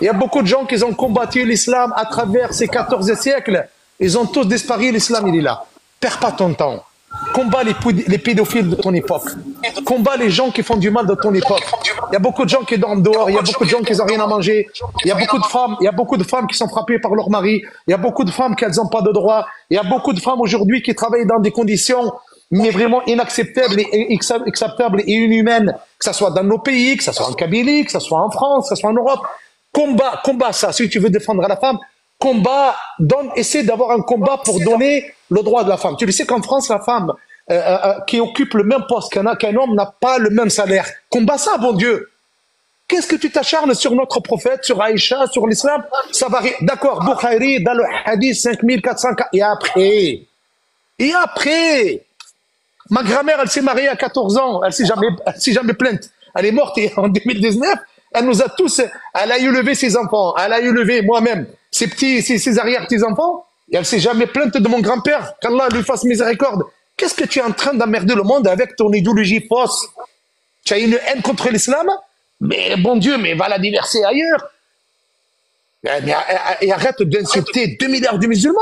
[SPEAKER 6] Il y a beaucoup de gens qui ont combattu l'islam à travers ces 14 siècles. Ils ont tous disparu, l'islam, il est là. Perds pas ton temps. Combat les pédophiles de ton époque. Combat les gens qui font du mal de ton époque. Il y a beaucoup de gens qui dorment dehors, il y a beaucoup de gens qui n'ont rien à manger. Il y a beaucoup de femmes qui sont frappées par leur mari. Il y a beaucoup de femmes qui n'ont pas de droit. Il y a beaucoup de femmes aujourd'hui qui travaillent dans des conditions mais vraiment inacceptables et inhumaines, que ce soit dans nos pays, que ce soit en Kabylie, que ce soit en France, que ce soit en Europe. Combat ça. Si tu veux défendre la femme, essaie d'avoir un combat pour donner le droit de la femme. Tu le sais qu'en France, la femme qui occupe le même poste qu'un homme n'a pas le même salaire. Combat ça, bon Dieu. Qu'est-ce que tu t'acharnes sur notre prophète, sur Aïcha, sur l'islam? Ça va. D'accord, Bukhari, dans le hadith 5400. Et après, ma grand-mère, elle s'est mariée à 14 ans. Elle s'est jamais plainte. Elle est morte en 2019. Elle nous a tous, elle a élevé ses enfants. Elle a élevé moi-même ses arrière-petits-enfants. Et elle s'est jamais plainte de mon grand-père. Qu'Allah lui fasse miséricorde. Qu'est-ce que tu es en train d'emmerder le monde avec ton idéologie fausse? Tu as une haine contre l'islam? Mais bon Dieu, mais va la diverser ailleurs. Et arrête d'insulter 2 milliards de musulmans.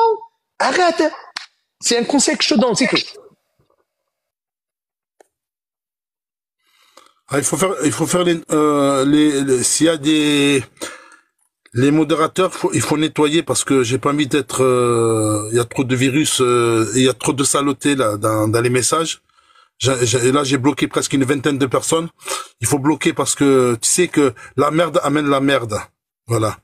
[SPEAKER 6] Arrête. C'est un conseil que je te donne, c'est tout.
[SPEAKER 1] Il faut faire s'il y a les modérateurs, il faut nettoyer parce que j'ai pas envie d'être, il y a trop de virus, il y a trop de saleté là dans les messages. Là, j'ai bloqué presque une vingtaine de personnes. Il faut bloquer parce que tu sais que la merde amène la merde. Voilà.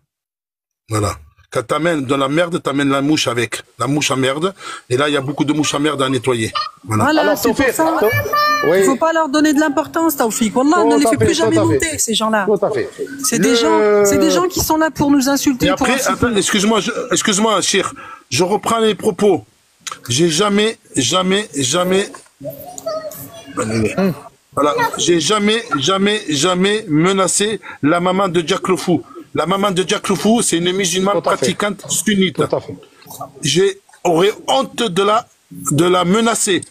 [SPEAKER 1] Quand t'amènes de la merde, t'amènes la mouche avec. La mouche à merde. Et là, il y a beaucoup de mouches à merde à nettoyer.
[SPEAKER 4] Voilà, c'est pour ça. Il faut pas leur donner de l'importance, Taoufik. Wallah, ne les fais plus jamais monter, ces gens-là.
[SPEAKER 6] Tout à fait.
[SPEAKER 4] C'est des gens qui sont là pour nous insulter.
[SPEAKER 1] Et après, excuse-moi, Chir. Je reprends les propos. J'ai jamais menacé la maman de Jack le Fou. La maman de Jack le Fou, c'est une musulmane pratiquante sunnite.
[SPEAKER 6] Tout à fait.
[SPEAKER 1] J'aurais honte de la menacer.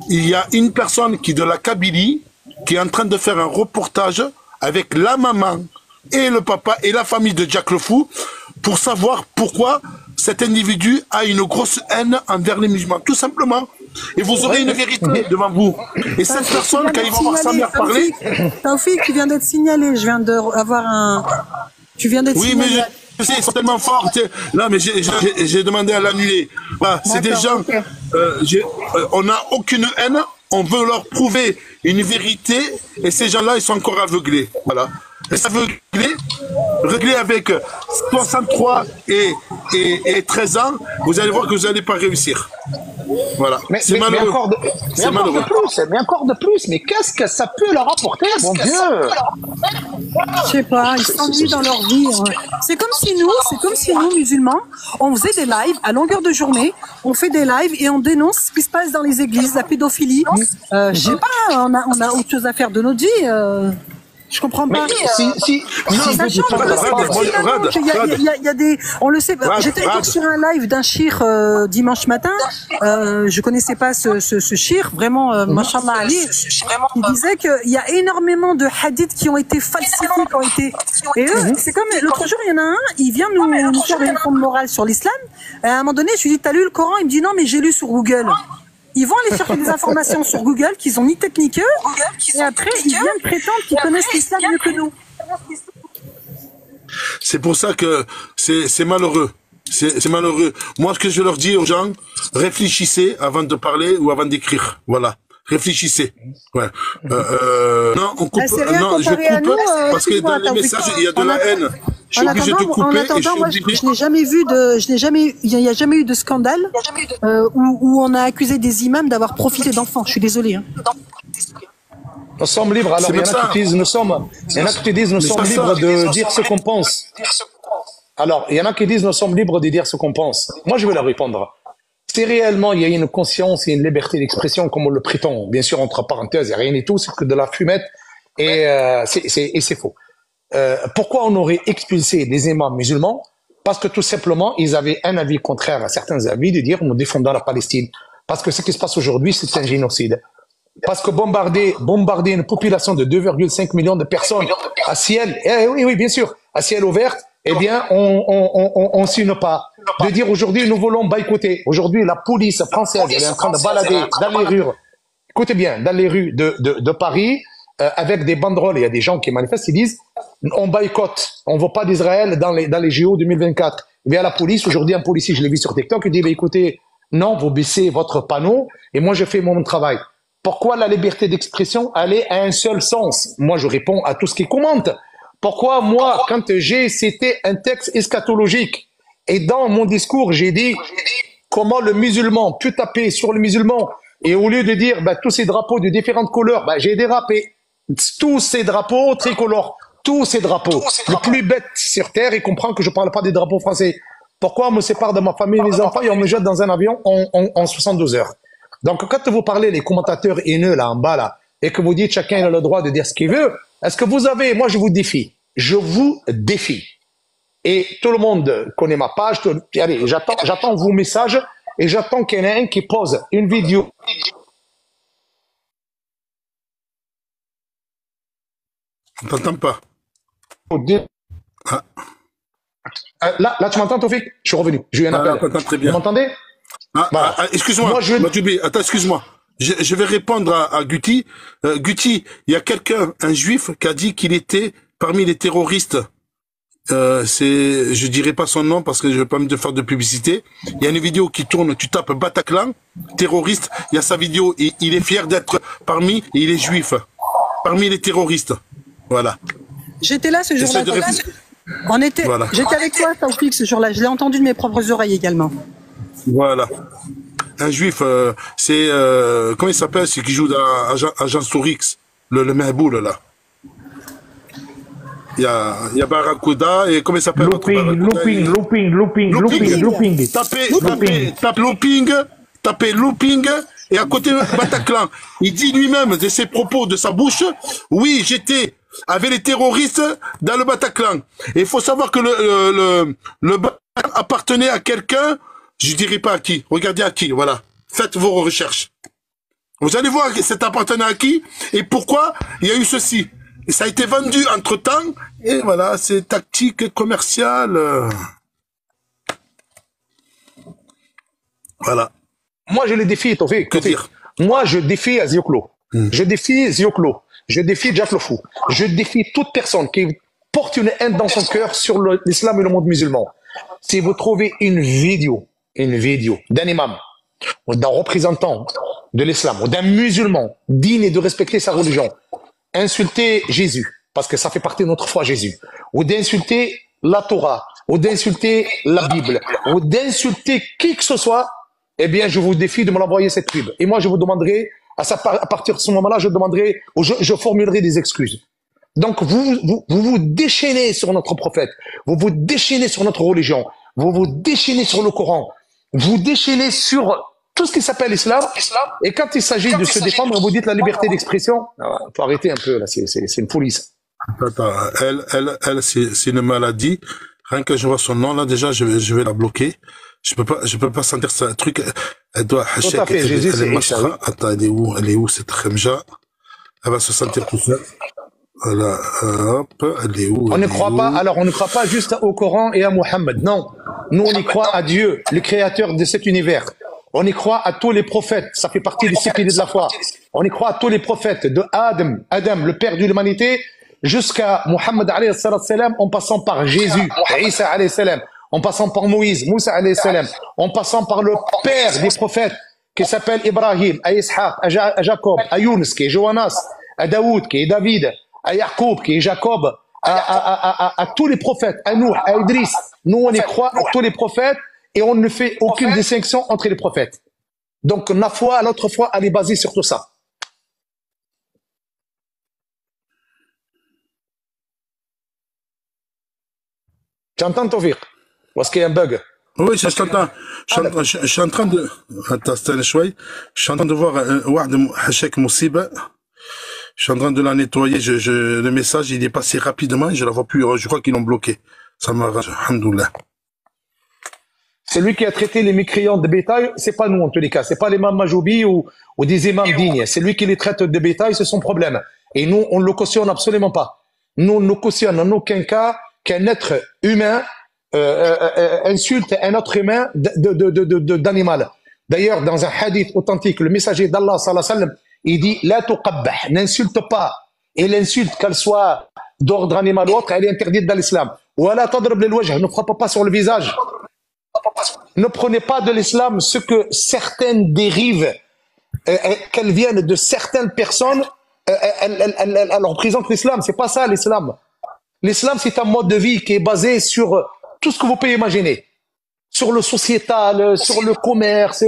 [SPEAKER 1] Il y a une personne de la Kabylie qui est en train de faire un reportage avec la maman et le papa et la famille de Jack le Fou pour savoir pourquoi cet individu a une grosse haine envers les musulmans. Tout simplement. Et vous aurez une vérité devant vous. Et cette personne, quand il va voir sa mère parler...
[SPEAKER 4] Taoufik, tu viens d'être signalé. Je viens d'avoir un... Tu viens d'être signalé.
[SPEAKER 1] Oui, mais je sais, ils sont tellement forts. Là, mais j'ai demandé à l'annuler. Voilà, c'est des gens... on n'a aucune haine. On veut leur prouver une vérité. Et ces gens-là, ils sont encore aveuglés. Voilà. Et réglé avec 63 et 13 ans, vous allez voir que vous n'allez pas réussir. Voilà. C'est malheureux.
[SPEAKER 6] Mais encore de plus. Mais qu'est-ce que ça peut leur apporter, mon Dieu?
[SPEAKER 4] Je sais pas, ils s'ennuient dans leur vie. C'est comme si nous, musulmans, on faisait des lives à longueur de journée. On fait des lives et on dénonce ce qui se passe dans les églises, la pédophilie. Je sais pas, on a autre chose à faire de notre vie. Je comprends pas. Il y a des, on le sait. J'étais encore sur un live d'un shir dimanche matin. Je connaissais pas ce shir, vraiment, mashallah Ali. Il disait qu'il y a énormément de hadiths qui ont été falsifiés, et eux, c'est comme l'autre jour, il y en a un, il vient nous faire une leçon de morale sur l'islam. À un moment donné, je lui dis, t'as lu le Coran? Il me dit non, mais j'ai lu sur Google. Ils vont aller chercher des informations sur Google qu'ils ont ni tête ni queue, et après ils viennent prétendre qu'ils connaissent l'islam mieux que nous.
[SPEAKER 1] C'est pour ça que c'est malheureux. C'est malheureux. Moi, ce que je leur dis aux gens, réfléchissez avant de parler ou avant d'écrire. Voilà. Réfléchissez. Ouais. Non, on coupe. Non, je coupe parce que dans les messages, il y a de la haine. Je suis obligé de couper.
[SPEAKER 4] En attendant, moi, je n'ai jamais vu il n'y a jamais eu de scandale où on a accusé des imams d'avoir profité d'enfants. Je suis désolé. Hein.
[SPEAKER 6] Nous sommes libres. Alors, il y en a qui disent, nous sommes libres de dire ce qu'on pense. Alors, il y en a qui disent, nous sommes libres de dire ce qu'on pense. Moi, je vais leur répondre. Si réellement il y a une conscience et une liberté d'expression comme on le prétend, bien sûr, entre parenthèses, il n'y a rien du tout, c'est que de la fumette et c'est faux. Pourquoi on aurait expulsé des imams musulmans? Parce que tout simplement, ils avaient un avis contraire à certains avis de dire nous défendons la Palestine. Parce que ce qui se passe aujourd'hui, c'est un génocide. Parce que bombarder une population de 2,5 millions de personnes à ciel, oui, bien sûr, à ciel ouvert, eh bien, on signe pas. De dire aujourd'hui, nous voulons boycotter. Aujourd'hui, la police française, elle est en train de balader dans les rues, écoutez bien, dans les rues de Paris, avec des banderoles. Il y a des gens qui manifestent, ils disent, on boycotte, on ne veut pas d'Israël dans les JO 2024. Il y a la police, aujourd'hui, un policier, je l'ai vu sur TikTok, il dit, écoutez, non, vous baissez votre panneau et moi, je fais mon travail. Pourquoi la liberté d'expression, elle est à un seul sens? Moi, je réponds à tout ce qui commente. Pourquoi moi, quand j'ai cité un texte eschatologique et dans mon discours, j'ai dit comment le musulman peut taper sur le musulman et au lieu de dire tous ces drapeaux de différentes couleurs, j'ai dérapé. Tous ces drapeaux tricolores, tous ces drapeaux. Le plus bête sur terre, il comprend que je ne parle pas des drapeaux français. Pourquoi on me sépare de ma famille et mes enfants et on me jette dans un avion en 72 heures? Donc, quand vous parlez, les commentateurs haineux là en bas, là, et que vous dites chacun a le droit de dire ce qu'il veut, est-ce que vous avez, moi je vous défie, et tout le monde connaît ma page, allez, j'attends vos messages, et j'attends qu'il y en ait un qui pose une vidéo.
[SPEAKER 1] On t'entend pas.
[SPEAKER 6] Là, tu m'entends, Taufik? Je suis revenu, j'ai eu un appel.
[SPEAKER 1] Très bien.
[SPEAKER 6] Vous m'entendez?
[SPEAKER 1] Excuse-moi, Matoubi, attends, excuse-moi. Je vais répondre à Guti. Guti, il y a un juif, qui a dit qu'il était parmi les terroristes. Je dirais pas son nom parce que je vais pas me faire de publicité. Il y a une vidéo qui tourne, tu tapes Bataclan, terroriste, il y a sa vidéo, et il est fier d'être et il est juif. Parmi les terroristes. Voilà.
[SPEAKER 4] J'étais là ce jour-là. J'étais avec toi, Taufik, ce jour-là. Je l'ai entendu de mes propres oreilles également. Voilà.
[SPEAKER 1] Un juif, c'est comment il s'appelle, celui qui joue dans Agence Tourix, le Mehboul là. Il y a Barracuda et comment il s'appelle?
[SPEAKER 3] Looping.
[SPEAKER 1] Tapez looping et à côté Bataclan. Il dit lui-même de ses propos, de sa bouche, oui, j'étais avec les terroristes dans le Bataclan. Et il faut savoir que le Bataclan appartenait à quelqu'un. Je dirais pas à qui. Regardez à qui, voilà. Faites vos recherches. Vous allez voir que c'est appartenait à qui et pourquoi il y a eu ceci. Et ça a été vendu entre-temps et voilà, c'est tactique commerciale. Voilà.
[SPEAKER 6] Moi, je les défie, Taufik.
[SPEAKER 1] Que dire?
[SPEAKER 6] Moi, je défie Zioclo. Je défie Zioclo. Je défie Jack le Fou. Je défie toute personne qui porte une haine dans son cœur sur l'islam et le monde musulman. Si vous trouvez une vidéo d'un imam, ou d'un représentant de l'islam, ou d'un musulman digne de respecter sa religion, insulter Jésus, parce que ça fait partie de notre foi Jésus, ou d'insulter la Torah, ou d'insulter la Bible, ou d'insulter qui que ce soit, eh bien, je vous défie de me l'envoyer cette pub. Et moi, je vous demanderai, à partir de ce moment-là, je formulerai des excuses. Donc, vous déchaînez sur notre prophète, vous déchaînez sur notre religion, vous déchaînez sur le Coran, vous déchaînez sur tout ce qui s'appelle l'islam, et quand il s'agit de se défendre, vous dites la liberté d'expression. Faut arrêter un peu, là, c'est une folie, ça.
[SPEAKER 1] Attends, elle, c'est une maladie. Rien que je vois son nom, là, déjà, je vais la bloquer. Je peux pas sentir ça, un truc, elle doit hacher. Attends, elle est où, cette Khemja? Elle va se sentir tout seule. Voilà, hop, elle est où?
[SPEAKER 6] On ne croit pas juste au Coran et à Mohammed. Non. Nous, on y croit à Dieu, le créateur de cet univers. On y croit à tous les prophètes. Ça fait partie des 6 piliers de la foi. On y croit à tous les prophètes, de Adam, le père de l'humanité, jusqu'à Muhammad alayhi salam, en passant par Jésus, Isa alayhi salam, en passant par Moïse, Moussa alayhi salam, en passant par le père des prophètes, qui s'appelle Ibrahim, à Ishaq, à Jacob, à Yunus, qui est Johannas, à Daoud, qui est David, à Yacoub, qui est Jacob, à tous les prophètes, à Nouh, à Idriss. Nous, on y croit à tous les prophètes et on ne fait aucune distinction entre les prophètes. Donc, la foi, l'autre foi, elle est basée sur tout ça. Tu entends, Tawfiq? Ou est-ce qu'il y a un bug?
[SPEAKER 1] Oui, je t'entends. Je suis en train de... Attends, je suis en train de voir un Hachek Moussiba. Je suis en train de la nettoyer. Le message, il est passé rapidement. Je la vois plus. Je crois qu'ils l'ont bloqué. Ça m'arrange. Alhamdoulilah.
[SPEAKER 6] Celui qui a traité les mécréants de bétail, c'est pas nous en tous les cas. C'est pas l'imam Majoubi ou des imams dignes. C'est lui qui les traite de bétail, c'est son problème. Et nous, on ne le cautionne absolument pas. Nous, on ne cautionne en aucun cas qu'un être humain insulte un autre humain d'animal. D'ailleurs, dans un hadith authentique, le messager d'Allah, sallallahu alayhi wa sallam, il dit, la tuqabbah, n'insulte pas. Et l'insulte, qu'elle soit d'ordre animal ou autre, elle est interdite dans l'islam. Wala tadrib lil wajh, ne frappe pas sur le visage. Ne prenez pas de l'islam ce que certaines dérives, qu'elles viennent de certaines personnes, elles représentent l'islam. C'est pas ça l'islam. L'islam, c'est un mode de vie qui est basé sur tout ce que vous pouvez imaginer. Sur le sociétal, sur le commerce,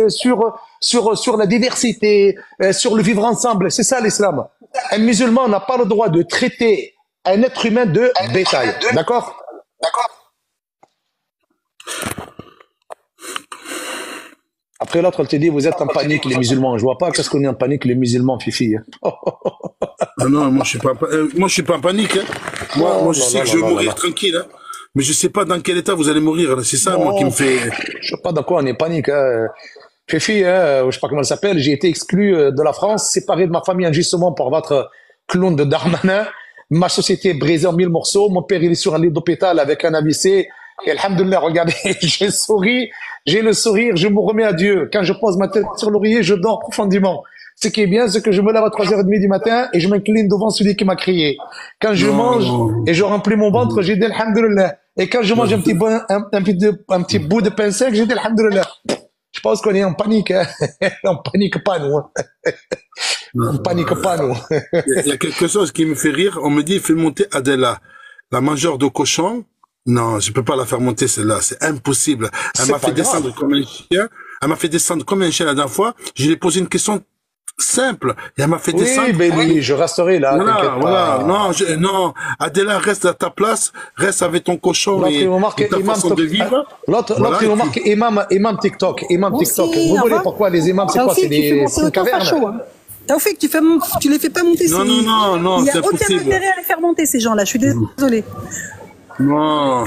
[SPEAKER 6] sur la diversité, sur le vivre ensemble. C'est ça l'islam. Un musulman n'a pas le droit de traiter un être humain de bétail. D'accord? Après l'autre, elle te dit, vous êtes en panique, les musulmans. Je vois pas qu'est-ce qu'on est en panique, les musulmans, Fifi.
[SPEAKER 1] Ah non, moi je suis pas en panique. Hein. Moi je sais que je vais mourir tranquille. Hein. Mais je sais pas dans quel état vous allez mourir. C'est ça, moi, qui me fait...
[SPEAKER 6] Je sais pas dans quoi on est panique. Hein. Fifi, je sais pas comment elle s'appelle, j'ai été exclu de la France, séparé de ma famille injustement par votre clown de Darmanin. Ma société est brisée en 1000 morceaux. Mon père, il est sur un lit d'hôpital avec un AVC. Et alhamdoulilah, regardez, j'ai le sourire, je me remets à Dieu. Quand je pose ma tête sur l'oreiller, je dors profondément. Ce qui est bien, c'est que je me lève à 3h30 du matin et je m'incline devant celui qui m'a crié. Quand je mange et je remplis mon ventre, j'ai dit alhamdoulilah. Et quand je mange un petit bout de pain sec, j'ai dit alhamdoulilah. Je pense qu'on est en panique, hein. On panique pas, nous. On panique pas, nous.
[SPEAKER 1] Il y a quelque chose qui me fait rire. On me dit, fais monter Adela, la mangeur de cochon. Non, je peux pas la faire monter, celle-là. C'est impossible. Elle m'a fait descendre comme un chien. Elle m'a fait descendre comme un chien la dernière fois. Je lui ai posé une question simple. Et elle m'a fait descendre.
[SPEAKER 6] Oui, je resterai là.
[SPEAKER 1] Voilà. Non, Adela, reste à ta place. Reste avec ton cochon et ta façon de vivre.
[SPEAKER 6] L'autre, il remarque imam TikTok. Imam TikTok. Vous voyez pourquoi les imams, c'est quoi? C'est des cavernes.
[SPEAKER 4] Taoufik, tu les fais pas monter.
[SPEAKER 1] Non,
[SPEAKER 4] il n'y a aucun intérêt à les faire monter, ces gens-là. Je suis désolé.
[SPEAKER 1] Non,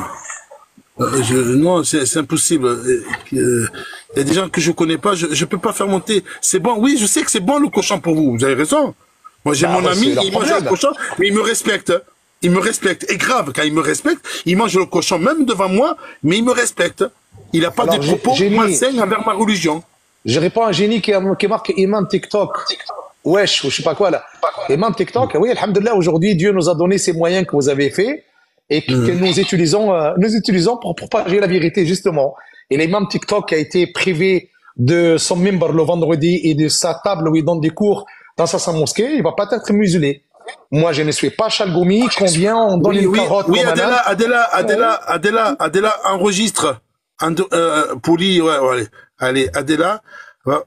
[SPEAKER 1] non, c'est impossible. Il y a des gens que je connais pas, je peux pas faire monter. C'est bon, oui, je sais que c'est bon le cochon pour vous. Vous avez raison. Moi, j'ai mon ami, il mange le cochon, mais il me respecte. Il me respecte. Et grave, quand il me respecte, il mange le cochon même devant moi, mais il me respecte. Il n'a pas de propos malsains envers ma religion.
[SPEAKER 6] Je réponds à un génie qui marque imam TikTok. Wesh, ou je sais pas quoi là. Imam TikTok, oui, alhamdoulilah, aujourd'hui, Dieu nous a donné ces moyens que vous avez faits. Et que nous utilisons pour propager la vérité, justement. Et l'imam TikTok a été privé de son membre le vendredi et de sa table où il donne des cours dans sa mosquée, il va pas être musulé. Moi, je ne suis pas Chalgoumi, qu'on vient, on donne une carotte.
[SPEAKER 1] Oui, Adela, enregistre. Pouli, ouais, allez, Adela, va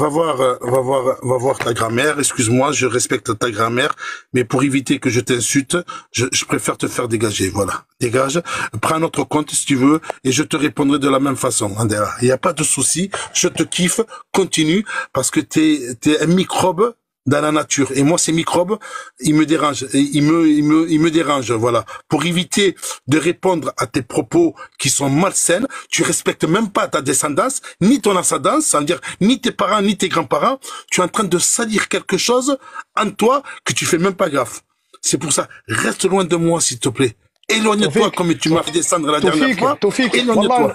[SPEAKER 1] voir ta grand-mère. Excuse-moi, je respecte ta grand-mère, mais pour éviter que je t'insulte, je préfère te faire dégager. Voilà, dégage. Prends notre compte si tu veux, et je te répondrai de la même façon. Andela, il n'y a pas de souci. Je te kiffe. Continue, parce que t'es un microbe dans la nature. Et moi, ces microbes, ils me dérangent. Ils me dérangent, voilà. Pour éviter de répondre à tes propos qui sont malsains, tu respectes même pas ta descendance, ni ton ascendance, c'est-à-dire ni tes parents, ni tes grands-parents. Tu es en train de salir quelque chose en toi que tu fais même pas gaffe. C'est pour ça, reste loin de moi, s'il te plaît. Éloigne-toi comme tu m'as fait descendre la dernière fois. Éloigne-toi.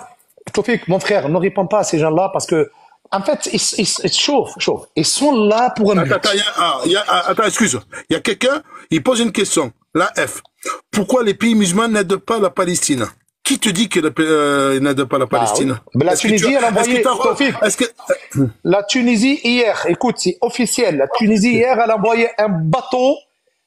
[SPEAKER 6] Tawfiq, mon frère, ne réponds pas à ces gens-là parce que En fait, chauffe. Ils sont là pour un but.
[SPEAKER 1] Attends, excuse. Il y a quelqu'un, il pose une question. La F. Pourquoi les pays musulmans n'aident pas la Palestine? Qui te dit qu'ils n'aident pas la Palestine?
[SPEAKER 6] Oui. La Tunisie, elle a envoyé... La Tunisie, hier, écoute, c'est officiel. La Tunisie, hier, elle a envoyé un bateau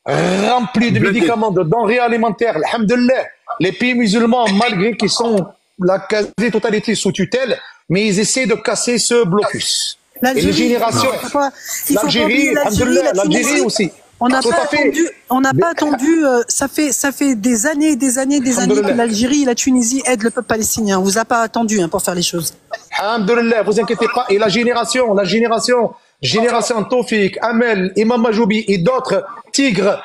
[SPEAKER 6] rempli de médicaments, de denrées alimentaires. Alhamdoulilah. Les pays musulmans, malgré qu'ils sont la quasi-totalité sous tutelle, mais ils essaient de casser ce blocus. Et les générations, l'Algérie aussi.
[SPEAKER 4] On n'a pas attendu, ça fait des années que l'Algérie et la Tunisie aident le peuple palestinien. On vous a pas attendu pour faire les choses.
[SPEAKER 6] Alhamdoulilah, vous inquiétez pas. Et la génération Taoufik, Amel, Imam Majoubi et d'autres, Tigre,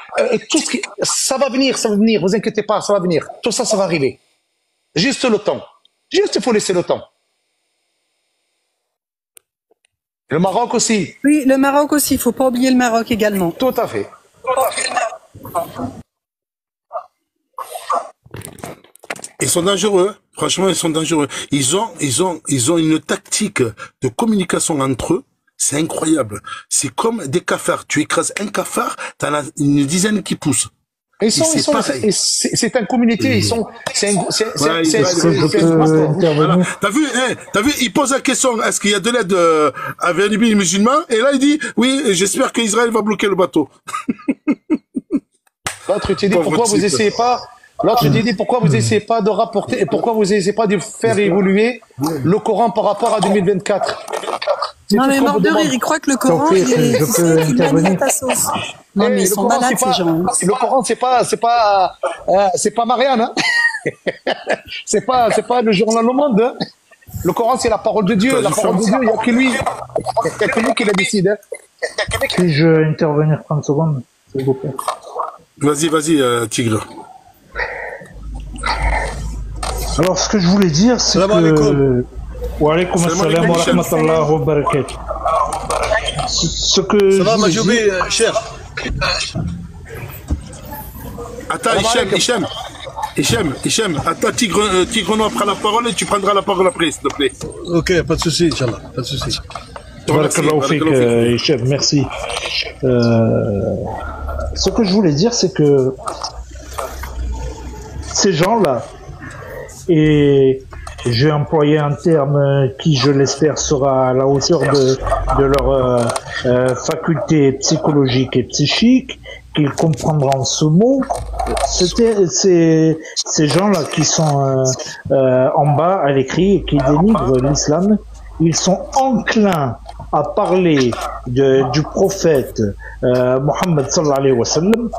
[SPEAKER 6] tout ce qui, ça va venir, vous inquiétez pas, ça va venir. Tout ça, ça va arriver. Juste le temps. Juste, il faut laisser le temps. Le Maroc aussi.
[SPEAKER 4] Oui, le Maroc aussi. Il ne faut pas oublier le Maroc également.
[SPEAKER 6] Tout à fait.
[SPEAKER 1] Ils sont dangereux. Franchement, ils sont dangereux. Ils ont une tactique de communication entre eux. C'est incroyable. C'est comme des cafards. Tu écrases un cafard, t'en as une dizaine qui poussent.
[SPEAKER 6] C'est un communauté,
[SPEAKER 1] voilà. T'as vu, il pose la question, est-ce qu'il y a de l'aide avec un pays musulman? Et là, il dit, oui, j'espère qu'Israël va bloquer le bateau.
[SPEAKER 6] L'autre, tu dis, pourquoi vous essayez pas, de rapporter, et pourquoi vous essayez pas de faire évoluer le Coran par rapport à 2024?
[SPEAKER 4] Non, mais mort de rire, il croit que le Coran, il manie ta sauce. Non, mais ils sont malades, ces gens.
[SPEAKER 6] Le Coran, c'est pas Marianne, hein. c'est pas le journal Le Monde, hein. Le Coran, c'est la parole de Dieu. La parole de Dieu, il n'y a que lui. Il n'y a que lui qui la décide, hein.
[SPEAKER 3] Puis-je intervenir 30 secondes, s'il vous plaît?
[SPEAKER 1] Vas-y, Tigre.
[SPEAKER 3] Alors, ce que je voulais dire, c'est que... Wa alaykoum assalam wa rahmatullahi wa barakatuh. Ce que
[SPEAKER 7] ça va, Majoubi, cher.
[SPEAKER 1] Attends, Hichem, attends, Tigre Noir prend la parole et tu prendras la parole après, s'il te plaît.
[SPEAKER 7] Ok, pas de souci, Inch'Allah, pas de souci.
[SPEAKER 3] Barakallahu fik, Hichem, merci. Ce que je voulais dire, c'est que ces gens-là, et j'ai employé un terme qui, je l'espère, sera à la hauteur de leur faculté psychologique et psychique, qu'ils comprendront ce mot. Ces gens-là qui sont en bas à l'écrit et qui dénigrent l'islam, ils sont enclins à parler du prophète Mohammed sallallahu alayhi wa sallam,